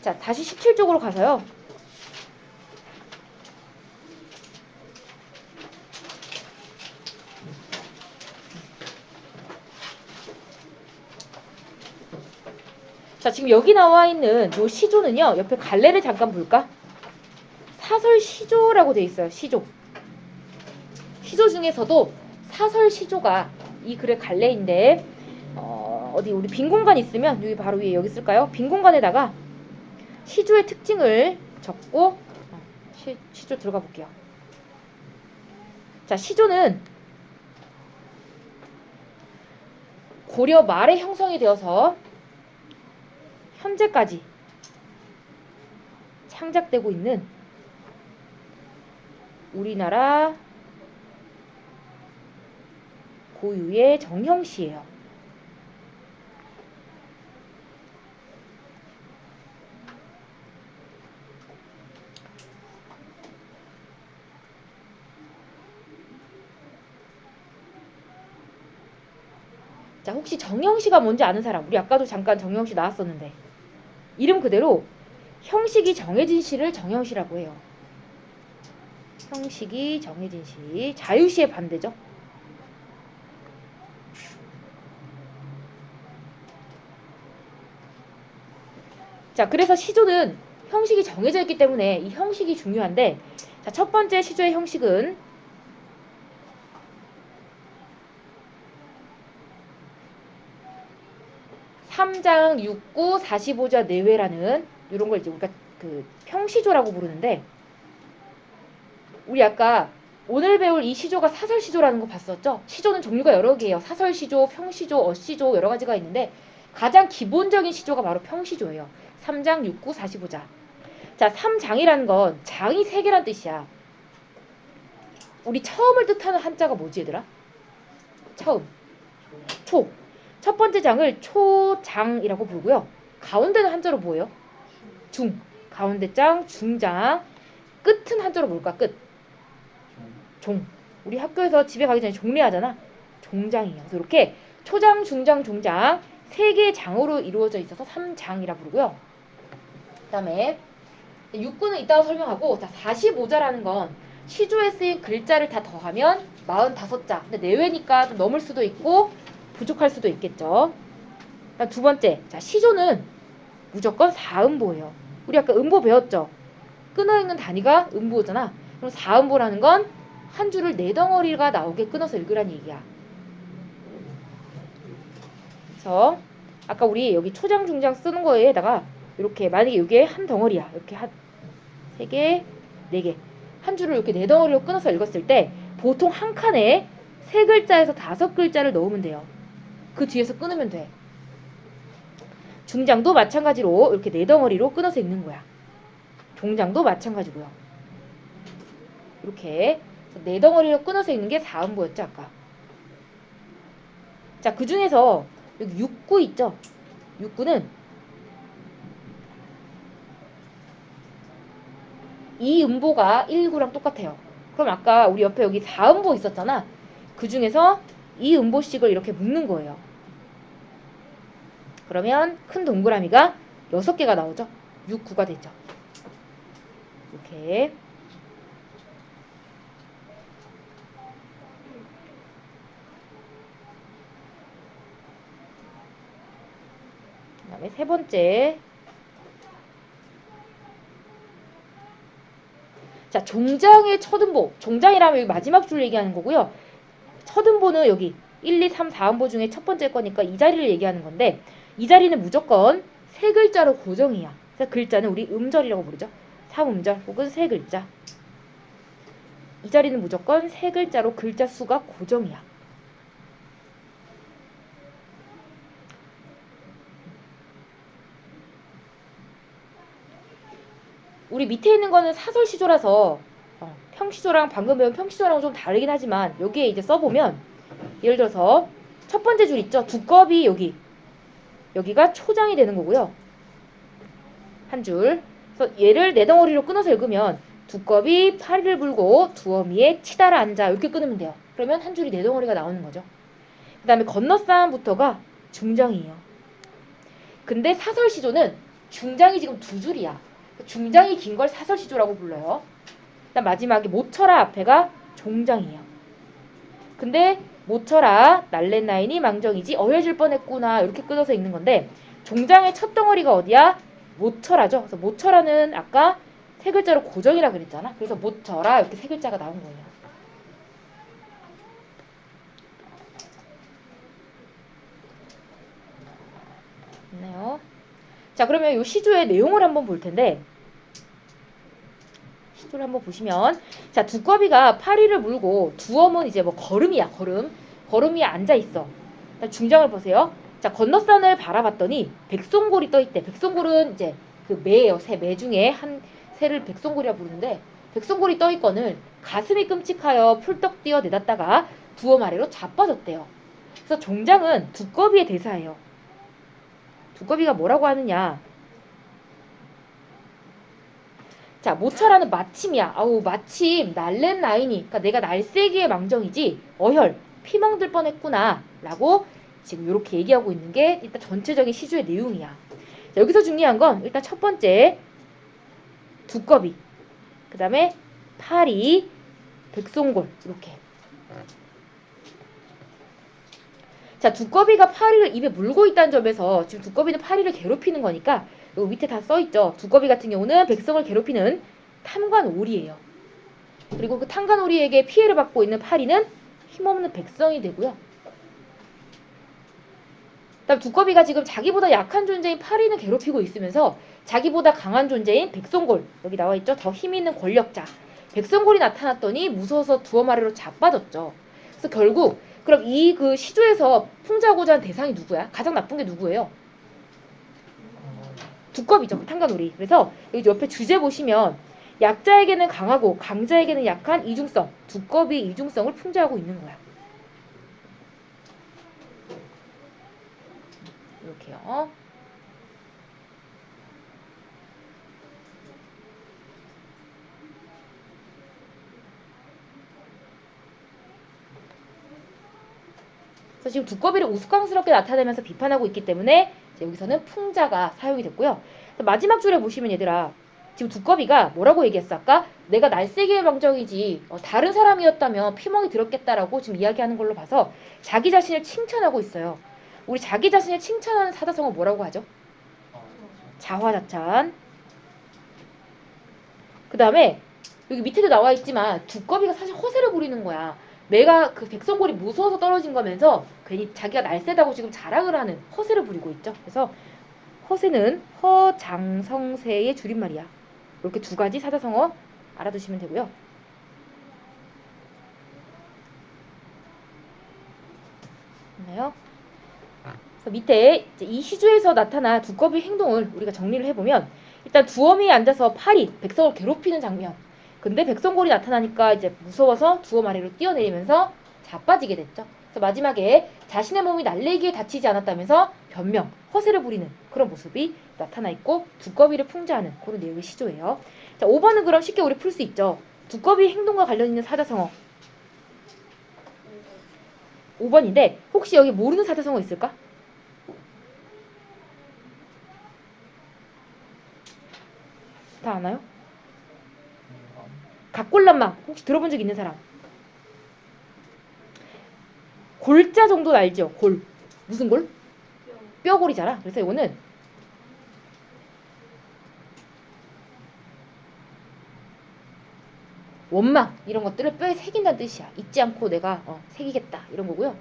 자, 다시 17쪽으로 가서요. 자, 지금 여기 나와 있는 요 시조는요. 옆에 갈래를 잠깐 볼까? 사설 시조라고 돼 있어요. 시조. 시조 중에서도 사설 시조가 이 글의 갈래인데 어디 우리 빈 공간 있으면 여기 바로 위에 여기 쓸까요? 빈 공간에다가 시조의 특징을 적고 시조 들어가 볼게요. 자, 시조는 고려 말에 형성이 되어서 현재까지 창작되고 있는 우리나라 고유의 정형시예요. 자, 혹시 정형시가 뭔지 아는 사람? 우리 아까도 잠깐 정형시 나왔었는데 이름 그대로 형식이 정해진 시를 정형시라고 해요. 형식이 정해진 시, 자유시의 반대죠. 자, 그래서 시조는 형식이 정해져 있기 때문에 이 형식이 중요한데, 자, 첫 번째 시조의 형식은 삼장, 육구, 45자 내외라는 이런 걸 이제 우리가 그 평시조라고 부르는데, 우리 아까 오늘 배울 이 시조가 사설시조라는 거 봤었죠? 시조는 종류가 여러 개예요. 사설시조, 평시조, 어시조 여러 가지가 있는데 가장 기본적인 시조가 바로 평시조예요. 3장, 6구, 45자. 자, 3장이라는 건 장이 3개란 뜻이야. 우리 처음을 뜻하는 한자가 뭐지 얘들아? 처음. 초. 첫 번째 장을 초장이라고 부르고요. 가운데는 한자로 뭐예요? 중. 가운데 장, 중장. 끝은 한자로 뭘까? 끝. 종. 우리 학교에서 집에 가기 전에 종례하잖아. 종장이에요. 그래서 이렇게 초장, 중장, 종장 3개의 장으로 이루어져 있어서 3장이라 부르고요. 그 다음에 육구는 이따가 설명하고, 자, 45자라는 건 시조에 쓰인 글자를 다 더하면 45자. 근데 내외니까 좀 넘을 수도 있고 부족할 수도 있겠죠. 그다음 두 번째, 자, 시조는 무조건 4음보예요. 우리 아까 음보 배웠죠? 끊어읽는 단위가 음보잖아. 그럼 4음보라는 건 한 줄을 4덩어리가 나오게 끊어서 읽으란 얘기야. 그래서 아까 우리 여기 초장, 중장 쓰는 거에다가 이렇게 만약에 이게 한 덩어리야. 이렇게 한 3개, 4개. 한 줄을 이렇게 4덩어리로 끊어서 읽었을 때 보통 한 칸에 3글자에서 5글자를 넣으면 돼요. 그 뒤에서 끊으면 돼. 중장도 마찬가지로 이렇게 4덩어리로 끊어서 읽는 거야. 종장도 마찬가지고요. 이렇게 4덩어리로 끊어서 읽는 게 4음보였죠 아까. 자, 그 중에서 여기 육구 있죠? 육구는 이 음보가 1구랑 똑같아요. 그럼 아까 우리 옆에 여기 4음보 있었잖아. 그 중에서 이 음보씩을 이렇게 묶는 거예요. 그러면 큰 동그라미가 6개가 나오죠. 6, 9가 되죠. 이렇게. 그 다음에 세 번째. 자, 종장의 첫음보. 종장이라면 여기 마지막 줄 얘기하는 거고요. 첫음보는 여기 1, 2, 3, 4음보 중에 첫 번째 거니까 이 자리를 얘기하는 건데, 이 자리는 무조건 3글자로 고정이야. 그래서 글자는 우리 음절이라고 부르죠. 3음절 혹은 3글자. 이 자리는 무조건 3글자로 글자 수가 고정이야. 우리 밑에 있는 거는 사설시조라서 평시조랑 방금 배운 평시조랑 좀 다르긴 하지만 여기에 이제 써보면 예를 들어서 첫 번째 줄 있죠? 두꺼비 여기가 초장이 되는 거고요. 한 줄. 그래서 얘를 네 덩어리로 끊어서 읽으면 두꺼비 파리를 불고 두어미에 치달아 앉아 이렇게 끊으면 돼요. 그러면 한 줄이 네 덩어리가 나오는 거죠. 그 다음에 건너싸움부터가 중장이에요. 근데 사설시조는 중장이 지금 두 줄이야. 중장이 긴 걸 사설시조라고 불러요. 그다음 마지막에 모쳐라 앞에가 종장이에요. 근데 모쳐라 날렛나인이 망정이지 어혈질 뻔했구나 이렇게 끊어서 읽는 건데 종장의 첫 덩어리가 어디야? 모쳐라죠. 그래서 모쳐라는 아까 세 글자로 고정이라 그랬잖아. 그래서 모쳐라 이렇게 세 글자가 나온 거예요. 됐나요? 자, 그러면 이 시조의 내용을 한번 볼 텐데 시조를 한번 보시면 자, 두꺼비가 파리를 물고 두엄은 이제 뭐 걸음이야. 걸음이 앉아 있어. 중장을 보세요. 자, 건너산을 바라봤더니 백송골이 떠 있대. 백송골은 이제 그 매예요. 매 중에 한 새를 백송골이라 부르는데 백송골이 떠 있거늘 가슴이 끔찍하여 풀떡 뛰어 내닫다가 두엄 아래로 자빠졌대요. 그래서 종장은 두꺼비의 대사예요. 두꺼비가 뭐라고 하느냐? 자, 모처라는 마침이야. 아우, 마침 날렛나인이, 그러니까 내가 날쌔기의 망정이지 어혈, 피멍들 뻔했구나 라고 지금 이렇게 얘기하고 있는 게 일단 전체적인 시조의 내용이야. 자, 여기서 중요한 건 일단 첫 번째 두꺼비, 그 다음에 파리, 백송골 이렇게. 자, 두꺼비가 파리를 입에 물고 있다는 점에서 지금 두꺼비는 파리를 괴롭히는 거니까 여기 밑에 다 써있죠. 두꺼비 같은 경우는 백성을 괴롭히는 탐관오리예요. 그리고 그 탐관오리에게 피해를 받고 있는 파리는 힘없는 백성이 되고요. 그다음 두꺼비가 지금 자기보다 약한 존재인 파리는 괴롭히고 있으면서 자기보다 강한 존재인 백성골, 여기 나와있죠. 더 힘 있는 권력자 백성골이 나타났더니 무서워서 두엄 아래로 자빠졌죠. 그래서 결국 그럼 이 그 시조에서 풍자하고자 한 대상이 누구야? 가장 나쁜 게 누구예요? 두꺼비죠. 탐관오리. 그래서 여기 옆에 주제 보시면 약자에게는 강하고 강자에게는 약한 이중성, 두꺼비의 이중성을 풍자하고 있는 거야. 이렇게요. 그래서 지금 두꺼비를 우스꽝스럽게 나타내면서 비판하고 있기 때문에 여기서는 풍자가 사용이 됐고요. 마지막 줄에 보시면 얘들아, 지금 두꺼비가 뭐라고 얘기했어? 아까 내가 날쌔기의 망정이지 다른 사람이었다면 피멍이 들었겠다라고 지금 이야기하는 걸로 봐서 자기 자신을 칭찬하고 있어요. 우리 자기 자신을 칭찬하는 사자성어 뭐라고 하죠? 자화자찬. 그 다음에 여기 밑에도 나와 있지만 두꺼비가 사실 허세를 부리는 거야. 내가 그 백성골이 무서워서 떨어진 거면서 괜히 자기가 날쌔다고 지금 자랑을 하는 허세를 부리고 있죠. 그래서 허세는 허장성세의 줄임말이야. 이렇게 두 가지 사자성어 알아두시면 되고요. 됐나요? 그래서 밑에 이제 이 시조에서 나타난 두꺼비 행동을 우리가 정리를 해보면 일단 두어미에 앉아서 파리, 백성을 괴롭히는 장면. 근데 백성골이 나타나니까 이제 무서워서 두엄 아래로 뛰어내리면서 자빠지게 됐죠. 그래서 마지막에 자신의 몸이 날래기에 다치지 않았다면서 변명, 허세를 부리는 그런 모습이 나타나 있고 두꺼비를 풍자하는 그런 내용의 시조예요. 자, 5번은 그럼 쉽게 우리 풀 수 있죠. 두꺼비 행동과 관련 있는 사자성어. 5번인데 혹시 여기 모르는 사자성어 있을까? 다 아나요? 각골란망 혹시 들어본 적 있는 사람? 골자 정도는 알죠? 골. 무슨 골? 뼈골이잖아. 그래서 이거는 원망 이런 것들을 뼈에 새긴다는 뜻이야. 잊지 않고 내가 새기겠다 이런 거고요.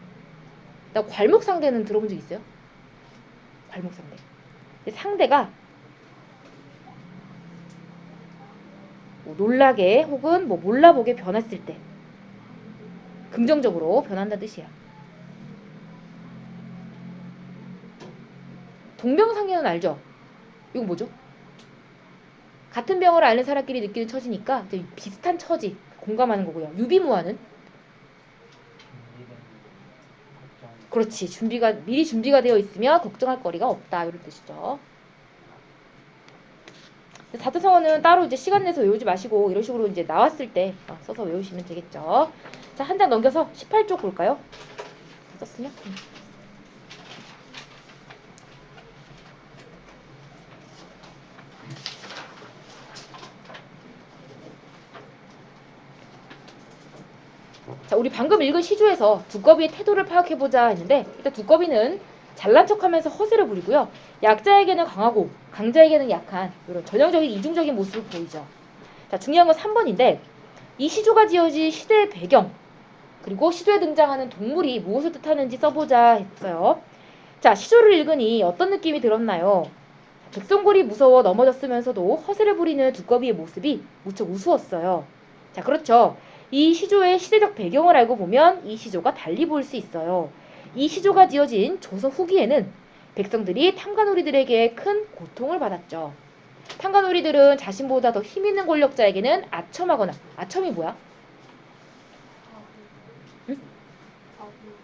나 괄목상대는 들어본 적 있어요? 괄목상대. 상대가 뭐 놀라게 혹은 뭐 몰라보게 변했을 때 긍정적으로 변한다는 뜻이야. 동병상련은 알죠? 이건 뭐죠? 같은 병을 앓는 사람끼리 느끼는 처지니까 비슷한 처지 공감하는 거고요. 유비무환은 그렇지. 미리 준비가 되어 있으면 걱정할 거리가 없다. 이런 뜻이죠. 사자성어는 따로 이제 시간 내서 외우지 마시고 이런 식으로 이제 나왔을 때 써서 외우시면 되겠죠. 자, 한 장 넘겨서 18쪽 볼까요? 썼으면? 자, 우리 방금 읽은 시조에서 두꺼비의 태도를 파악해보자 했는데 일단 두꺼비는 잘난 척하면서 허세를 부리고요. 약자에게는 강하고 강자에게는 약한 이런 전형적인 이중적인 모습을 보이죠. 자, 중요한 건 3번인데 이 시조가 지어진 시대의 배경 그리고 시조에 등장하는 동물이 무엇을 뜻하는지 써보자 했어요. 자, 시조를 읽으니 어떤 느낌이 들었나요? 백성골이 무서워 넘어졌으면서도 허세를 부리는 두꺼비의 모습이 무척 우스웠어요. 자, 그렇죠. 이 시조의 시대적 배경을 알고 보면 이 시조가 달리 보일 수 있어요. 이 시조가 지어진 조선 후기에는 백성들이 탕가놀이들에게 큰 고통을 받았죠. 탕가놀이들은 자신보다 더 힘있는 권력자에게는 아첨하거나 아첨이 뭐야?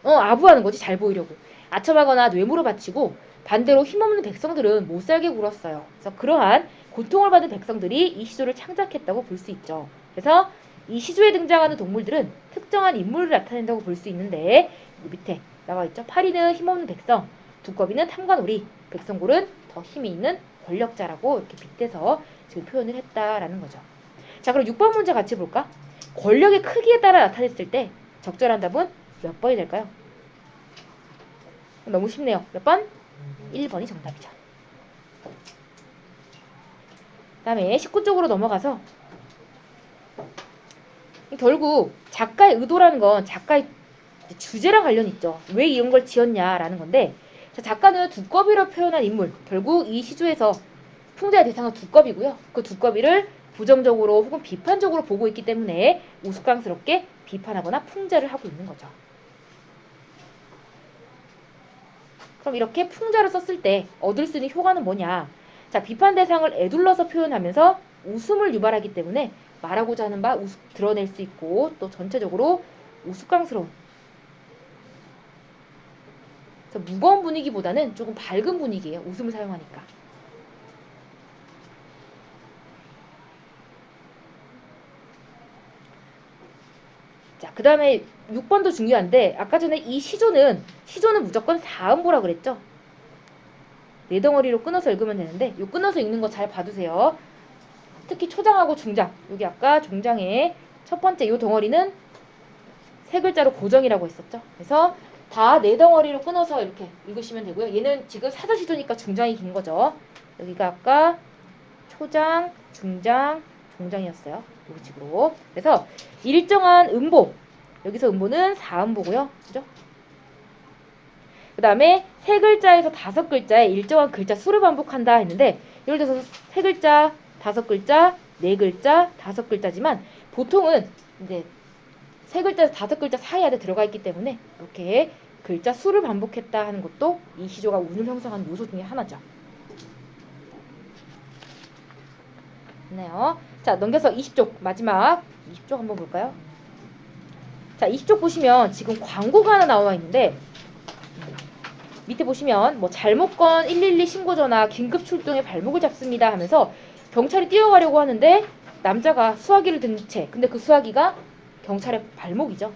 아부하는 거지. 잘 보이려고. 아첨하거나 뇌물을 바치고 반대로 힘없는 백성들은 못살게 굴었어요. 그래서 그러한 고통을 받은 백성들이 이 시조를 창작했다고 볼 수 있죠. 그래서 이 시조에 등장하는 동물들은 특정한 인물을 나타낸다고 볼 수 있는데 밑에 나와 있죠. 파리는 힘없는 백성, 두꺼비는 탐관오리, 백성골은 더 힘이 있는 권력자라고 이렇게 빗대서 지금 표현을 했다라는 거죠. 자, 그럼 6번 문제 같이 볼까? 권력의 크기에 따라 나타냈을 때 적절한 답은 몇 번이 될까요? 너무 쉽네요. 몇 번? 1번이 정답이죠. 그 다음에 19쪽으로 넘어가서 결국 작가의 의도라는 건 작가의 주제랑 관련이 있죠. 왜 이런 걸 지었냐라는 건데 작가는 두꺼비로 표현한 인물 결국 이 시조에서 풍자의 대상은 두꺼비고요. 그 두꺼비를 부정적으로 혹은 비판적으로 보고 있기 때문에 우스꽝스럽게 비판하거나 풍자를 하고 있는 거죠. 그럼 이렇게 풍자를 썼을 때 얻을 수 있는 효과는 뭐냐? 자, 비판 대상을 에둘러서 표현하면서 웃음을 유발하기 때문에 말하고자 하는 바 드러낼 수 있고 또 전체적으로 우스꽝스러운 그래서 무거운 분위기보다는 조금 밝은 분위기예요. 웃음을 사용하니까. 자, 그 다음에 6번도 중요한데 아까 전에 이 시조는 무조건 사음보라 그랬죠? 네 덩어리로 끊어서 읽으면 되는데 이 끊어서 읽는 거 잘 봐두세요. 특히 초장하고 중장 여기 아까 중장의 첫 번째 이 덩어리는 세 글자로 고정이라고 했었죠. 그래서 다 네 덩어리로 끊어서 이렇게 읽으시면 되고요. 얘는 지금 사자시조니까 중장이 긴 거죠. 여기가 아까 초장, 중장, 종장이었어요. 이런 식으로. 그래서 일정한 음보. 여기서 음보는 사음보고요. 그죠? 그 다음에 세 글자에서 다섯 글자의 일정한 글자 수를 반복한다 했는데 예를 들어서 세 글자, 다섯 글자, 네 글자, 다섯 글자지만 보통은 이제 세 글자에서 다섯 글자 사이 안에 들어가 있기 때문에 이렇게 글자 수를 반복했다 하는 것도 이 시조가 운을 형성하는 요소 중에 하나죠. 네요. 자, 넘겨서 20쪽 마지막 20쪽 한번 볼까요? 자, 20쪽 보시면 지금 광고가 하나 나와 있는데 밑에 보시면 뭐 잘못 건 112 신고 전화 긴급 출동에 발목을 잡습니다 하면서 경찰이 뛰어가려고 하는데 남자가 수화기를 든 채 근데 그 수화기가 경찰의 발목이죠.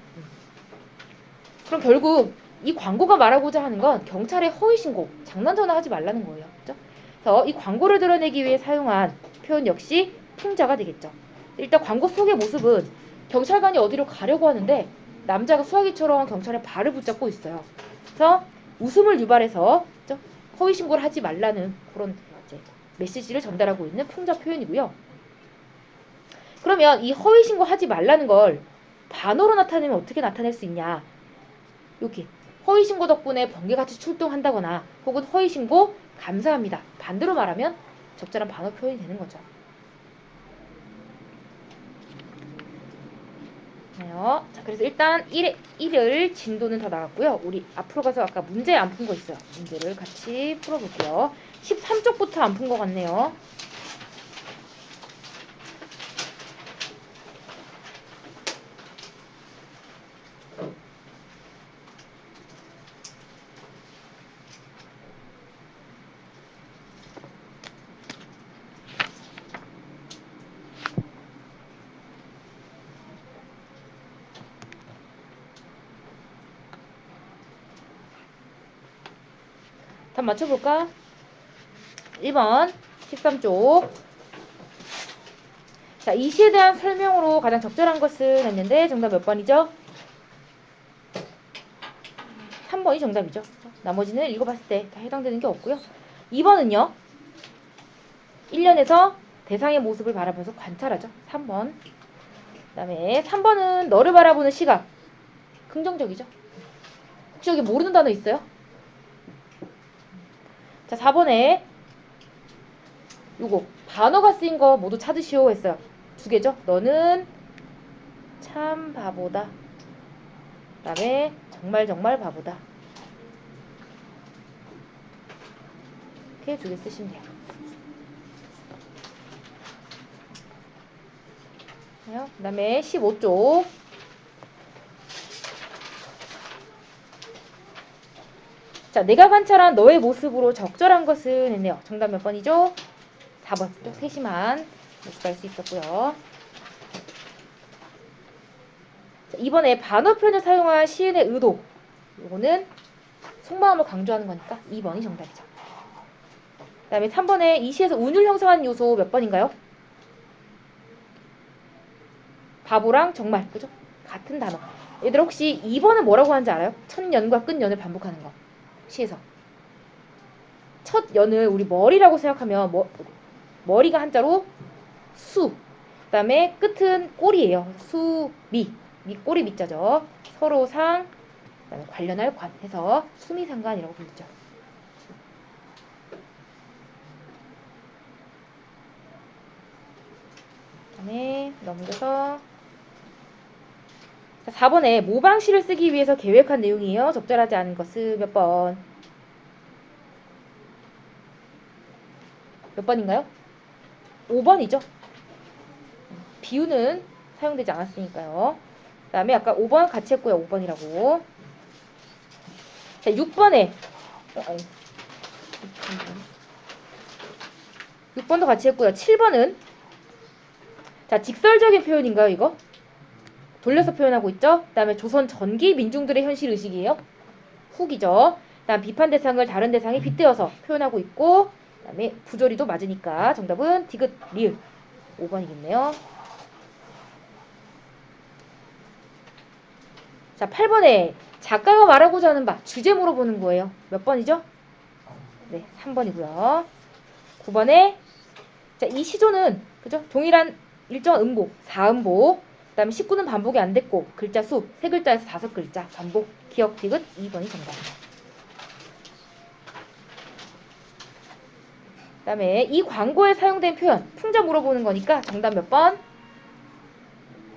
그럼 결국 이 광고가 말하고자 하는 건 경찰의 허위 신고, 장난 전화하지 말라는 거예요. 그렇죠? 그래서 이 광고를 드러내기 위해 사용한 표현 역시 풍자가 되겠죠. 일단 광고 속의 모습은 경찰관이 어디로 가려고 하는데 남자가 수화기처럼 경찰의 발을 붙잡고 있어요. 그래서 웃음을 유발해서 그렇죠? 허위 신고를 하지 말라는 그런 이제 메시지를 전달하고 있는 풍자 표현이고요. 그러면 이 허위 신고 하지 말라는 걸 반어로 나타내면 어떻게 나타낼 수 있냐? 여기 허위신고 덕분에 번개같이 출동한다거나 혹은 허위신고 감사합니다. 반대로 말하면 적절한 반어 표현이 되는 거죠. 네요. 자, 그래서 일단 1일 진도는 다 나왔고요. 우리 앞으로 가서 아까 문제 안 푼 거 있어요. 문제를 같이 풀어볼게요. 13쪽부터 안 푼 거 같네요. 답 맞춰볼까? 1번 13쪽. 자, 이 시에 대한 설명으로 가장 적절한 것은 했는데 정답 몇 번이죠? 3번이 정답이죠. 나머지는 읽어봤을 때 다 해당되는 게 없고요. 2번은요. 1년에서 대상의 모습을 바라보면서 관찰하죠. 3번. 그 다음에 3번은 너를 바라보는 시각. 긍정적이죠. 혹시 여기 모르는 단어 있어요? 자, 4번에 요거 단어가 쓰인 거 모두 찾으시오 했어요. 2개죠. 너는 참 바보다. 그 다음에 정말 정말 바보다. 이렇게 2개 쓰시면 돼요. 그 다음에 15쪽. 자, 내가 관찰한 너의 모습으로 적절한 것은 했네요. 정답 몇 번이죠? 4번. 또 세심한 모습할 수 있었고요. 자, 이번에 반어 표현을 사용한 시인의 의도. 이거는 속마음을 강조하는 거니까 2번이 정답이죠. 그 다음에 3번에 이 시에서 운율 형성하는 요소 몇 번인가요? 바보랑 정말. 그죠? 같은 단어. 얘들 혹시 2번은 뭐라고 하는지 알아요? 첫 연과 끝 연을 반복하는 거. 시에서. 첫 연을 우리 머리라고 생각하면 머리가 한자로 수. 그 다음에 끝은 꼬리예요. 수, 미. 꼬리 미자죠. 서로 상, 그다음에 관련할 관 해서 수미상관이라고 불리죠. 그다음에 넘겨서 자, 4번에 모방시를 쓰기 위해서 계획한 내용이에요. 적절하지 않은 것은 몇 번? 몇 번인가요? 5번이죠. 비유는 사용되지 않았으니까요. 그 다음에 아까 5번 같이 했고요. 5번이라고. 자, 6번에 6번도 같이 했고요. 7번은 자, 직설적인 표현인가요, 이거? 돌려서 표현하고 있죠? 그 다음에 조선 전기 민중들의 현실 의식이에요. 후기죠. 그 다음 비판 대상을 다른 대상이 빗대어서 표현하고 있고, 그 다음에 부조리도 맞으니까 정답은 디귿, 리을 5번이겠네요. 자, 8번에 작가가 말하고자 하는 바, 주제 물어보는 거예요. 몇 번이죠? 네, 3번이고요. 9번에 자, 이 시조는 그죠? 동일한 일정한 음보, 4음보. 그 다음에 19는 반복이 안 됐고 글자 수 3글자에서 5글자 반복. 기억 디귿 2번이 정답입니다. 그 다음에 이 광고에 사용된 표현 풍자 물어보는 거니까 정답 몇 번?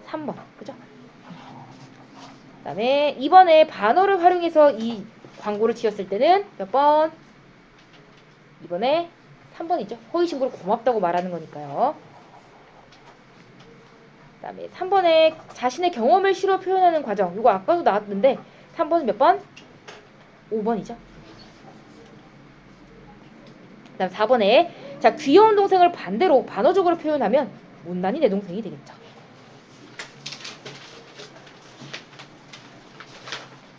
3번. 그죠? 그 다음에 이번에 반어를 활용해서 이 광고를 지었을 때는 몇 번? 이번에 3번이죠. 호의심으로 고맙다고 말하는 거니까요. 그 다음에 3번에 자신의 경험을 시로 표현하는 과정. 이거 아까도 나왔는데 3번은 몇 번? 5번이죠. 그 다음 4번에 자, 귀여운 동생을 반대로 반어적으로 표현하면 못난이 내 동생이 되겠죠.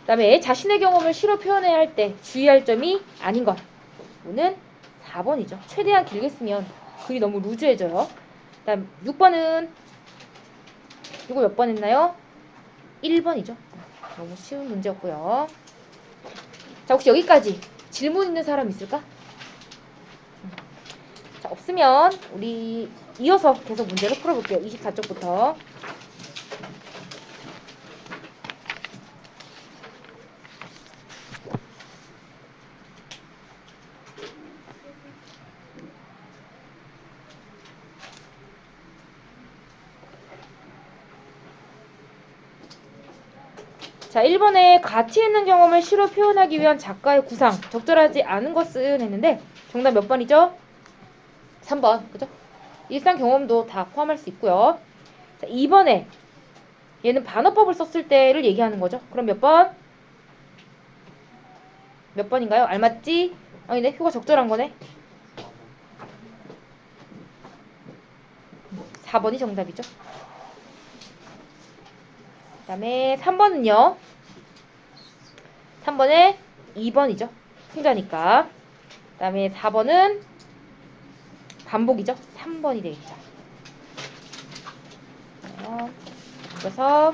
그 다음에 자신의 경험을 시로 표현해야 할 때 주의할 점이 아닌 것. 이거는 4번이죠. 최대한 길게 쓰면 글이 너무 루즈해져요. 그 다음 6번은 이거 몇 번 했나요? 1번이죠. 너무 쉬운 문제였고요. 자, 혹시 여기까지 질문 있는 사람 있을까? 자, 없으면 우리 이어서 계속 문제를 풀어볼게요. 24쪽부터. 자, 1번에 가치 있는 경험을 시로 표현하기 위한 작가의 구상, 적절하지 않은 것은 했는데 정답 몇 번이죠? 3번. 그죠? 일상 경험도 다 포함할 수 있고요. 자, 2번에 얘는 반어법을 썼을 때를 얘기하는 거죠. 그럼 몇 번? 몇 번인가요? 알맞지? 아니네. 효가 적절한 거네. 4번이 정답이죠. 그 다음에 3번은요. 3번에 2번이죠. 풍자니까. 그다음에 4번은 반복이죠. 3번이 되겠죠. 그래서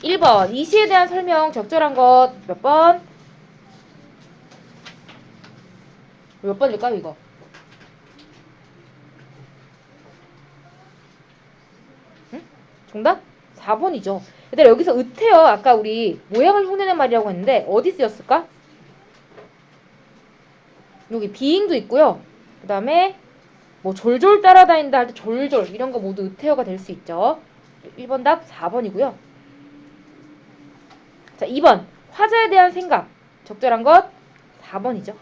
1번 이 시에 대한 설명 적절한 것 몇 번? 몇 번일까요 이거? 응? 정답? 4번이죠. 얘들아 여기서 으태어 아까 우리 모양을 흉내낸 말이라고 했는데 어디 쓰였을까? 여기 비잉도 있고요. 그 다음에 뭐 졸졸 따라다닌다 할 때 졸졸 이런 거 모두 으태어가 될 수 있죠. 1번 답 4번이고요. 자 2번 화자에 대한 생각 적절한 것 4번이죠.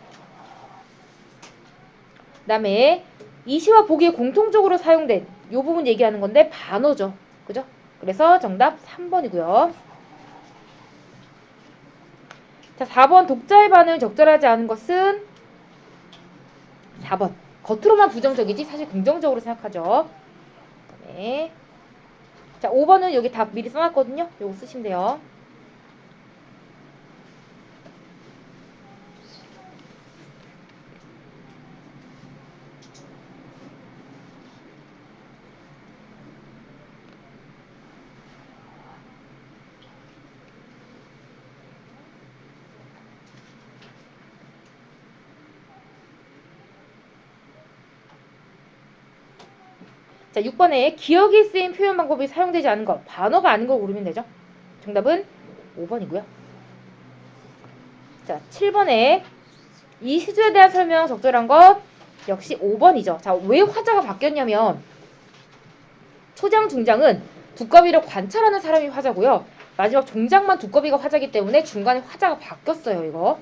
그 다음에 이 시와 보기에 공통적으로 사용된 이 부분 얘기하는 건데 반어죠. 그죠? 그래서 정답 3번이고요. 자 4번 독자의 반응 적절하지 않은 것은 4번 겉으로만 부정적이지 사실 긍정적으로 생각하죠. 네. 자 5번은 여기 답 미리 써놨거든요. 요거 쓰시면 돼요. 자 6번에 기억이 쓰인 표현 방법이 사용되지 않은 것 반어가 아닌 걸 고르면 되죠. 정답은 5번이고요. 자 7번에 이 시주에 대한 설명 적절한 것 역시 5번이죠. 자 왜 화자가 바뀌었냐면 초장 중장은 두꺼비를 관찰하는 사람이 화자고요. 마지막 종장만 두꺼비가 화자기 때문에 중간에 화자가 바뀌었어요. 이거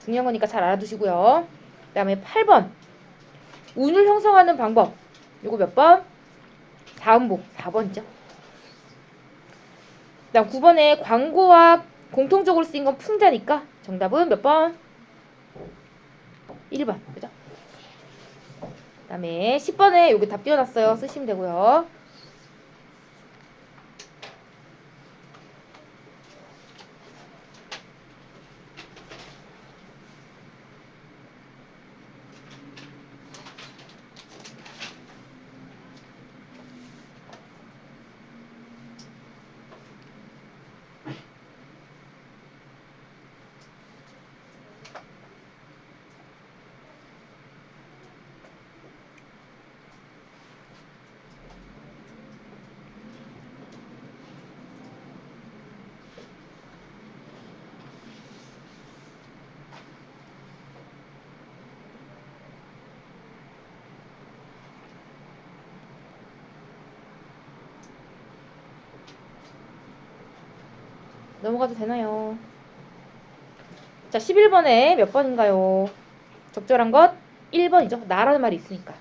중요한 거니까 잘 알아두시고요. 그 다음에 8번 운을 형성하는 방법 이거 몇 번? 다음복 4번이죠. 그 다음 9번에 광고와 공통적으로 쓰인 건 풍자니까 정답은 몇 번? 1번 그죠? 그 다음에 10번에 여기 다 띄워놨어요. 쓰시면 되고요. 넘어가도 되나요? 자 11번에 몇 번인가요? 적절한 것 1번이죠. 나라는 말이 있으니까.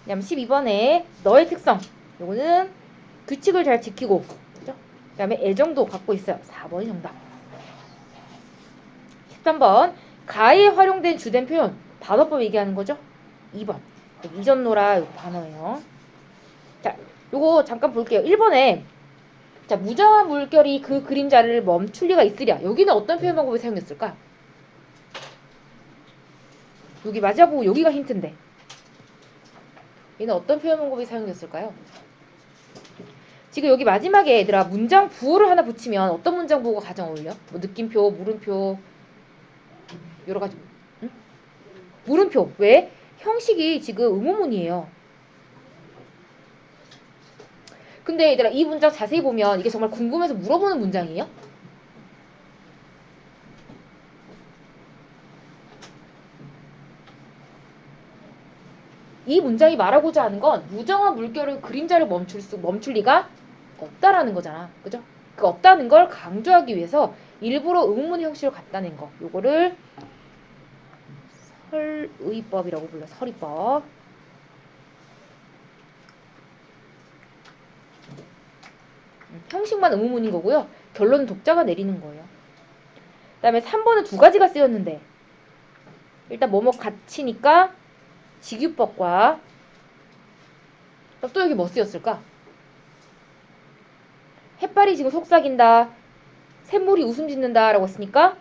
그 다음 12번에 너의 특성 요거는 규칙을 잘 지키고 그죠? 그 다음에 애정도 갖고 있어요. 4번이 정답. 13번 가에 활용된 주된 표현 단어법 얘기하는 거죠? 2번 이전노라 요거 단어예요. 자 요거 잠깐 볼게요. 1번에 자 무정한 물결이 그 그림자를 멈출 리가 있으랴 여기는 어떤 표현 방법을 사용했을까? 여기 맞아 보고 여기가 힌트인데 얘는 어떤 표현 방법이 사용됐을까요? 지금 여기 마지막에 얘들아 문장 부호를 하나 붙이면 어떤 문장 부호가 가장 어울려? 뭐 느낌표, 물음표 여러 가지. 응? 물음표. 왜? 형식이 지금 의문문이에요. 근데 얘들아 이 문장 자세히 보면 이게 정말 궁금해서 물어보는 문장이에요? 이 문장이 말하고자 하는 건 무정한 물결의 그림자를 멈출 리가 없다라는 거잖아. 그죠? 그 없다는 걸 강조하기 위해서 일부러 의문문 형식을 갖다 낸 거. 요거를 설의법이라고 불러. 설의법. 형식만 의문문인 거고요. 결론은 독자가 내리는 거예요. 그 다음에 3번은 두 가지가 쓰였는데 일단 뭐뭐 같이니까 직유법과 또 여기 뭐 쓰였을까? 햇발이 지금 속삭인다. 샘물이 웃음 짓는다 라고 했으니까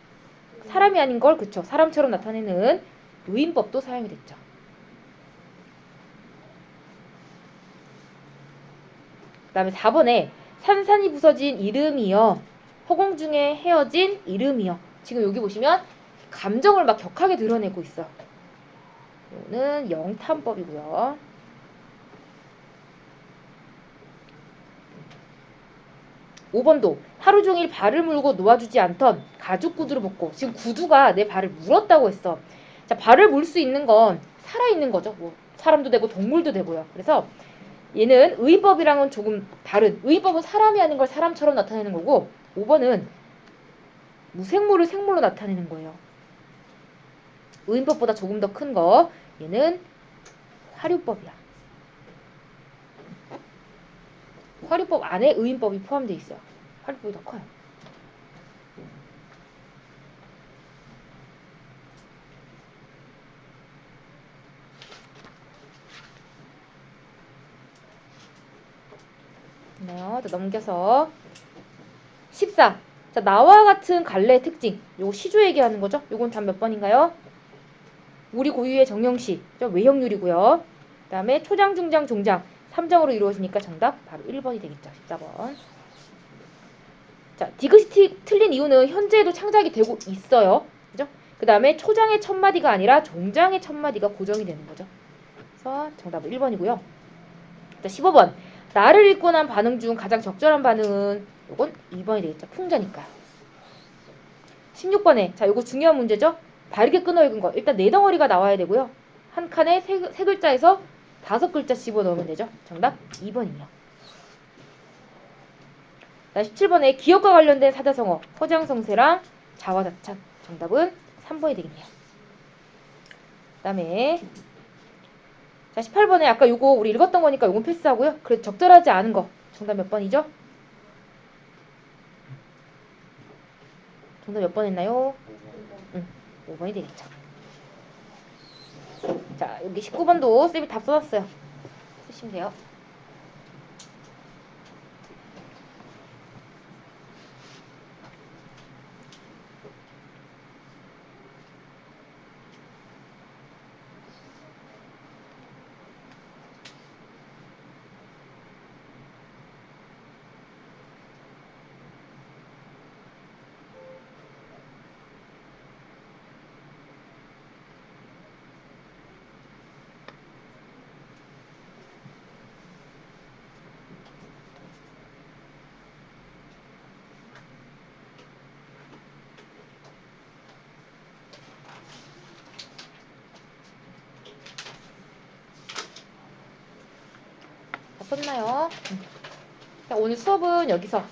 사람이 아닌 걸 그쵸 사람처럼 나타내는 의인법도 사용이 됐죠. 그 다음에 4번에 산산이 부서진 이름이여 허공 중에 헤어진 이름이여. 지금 여기 보시면 감정을 막 격하게 드러내고 있어. 이거는 영탄법이고요. 오 5번도 하루 종일 발을 물고 놓아주지 않던 가죽 구두를 벗고. 지금 구두가 내 발을 물었다고 했어. 자, 발을 물 수 있는 건 살아있는 거죠. 뭐 사람도 되고 동물도 되고요. 그래서 얘는 의법이랑은 조금 다른, 의법은 사람이 아닌 걸 사람처럼 나타내는 거고 5번은 무생물을 생물로 나타내는 거예요. 의인법보다 조금 더 큰 거, 얘는 화류법이야. 화류법 안에 의인법이 포함되어 있어요. 화류법이 더 커요. 네, 또 넘겨서 14. 자, 나와 같은 갈래의 특징. 요거 시조 얘기하는 거죠. 요건 답 몇 번인가요? 우리 고유의 정형시, 외형률이고요. 그 다음에 초장, 중장, 종장 3장으로 이루어지니까 정답 바로 1번이 되겠죠. 14번. 자, 디귿이 틀린 이유는 현재에도 창작이 되고 있어요. 그죠? 그 다음에 초장의 첫 마디가 아니라 종장의 첫 마디가 고정이 되는 거죠. 그래서 정답은 1번이고요. 자, 15번. 나를 읽고 난 반응 중 가장 적절한 반응은 요건 2번이 되겠죠. 풍자니까. 16번에 자, 요거 중요한 문제죠. 바르게 끊어 읽은 거. 일단 네 덩어리가 나와야 되고요. 한 칸에 세 글자에서 5글자 집어넣으면 되죠. 정답 2번이요. 17번에 기억과 관련된 사자성어 허장성세랑 자화자찬. 정답은 3번이 되겠네요. 그 다음에 자 18번에 아까 요거 우리 읽었던 거니까 요건 패스하고요. 그래도 적절하지 않은 거. 정답 몇 번이죠? 정답 몇 번 했나요? 5번이 되겠죠. 자, 여기 19번도 쌤이 답 써놨어요. 쓰시면 돼요. 다 썼나요? 자, 오늘 수업은 여기서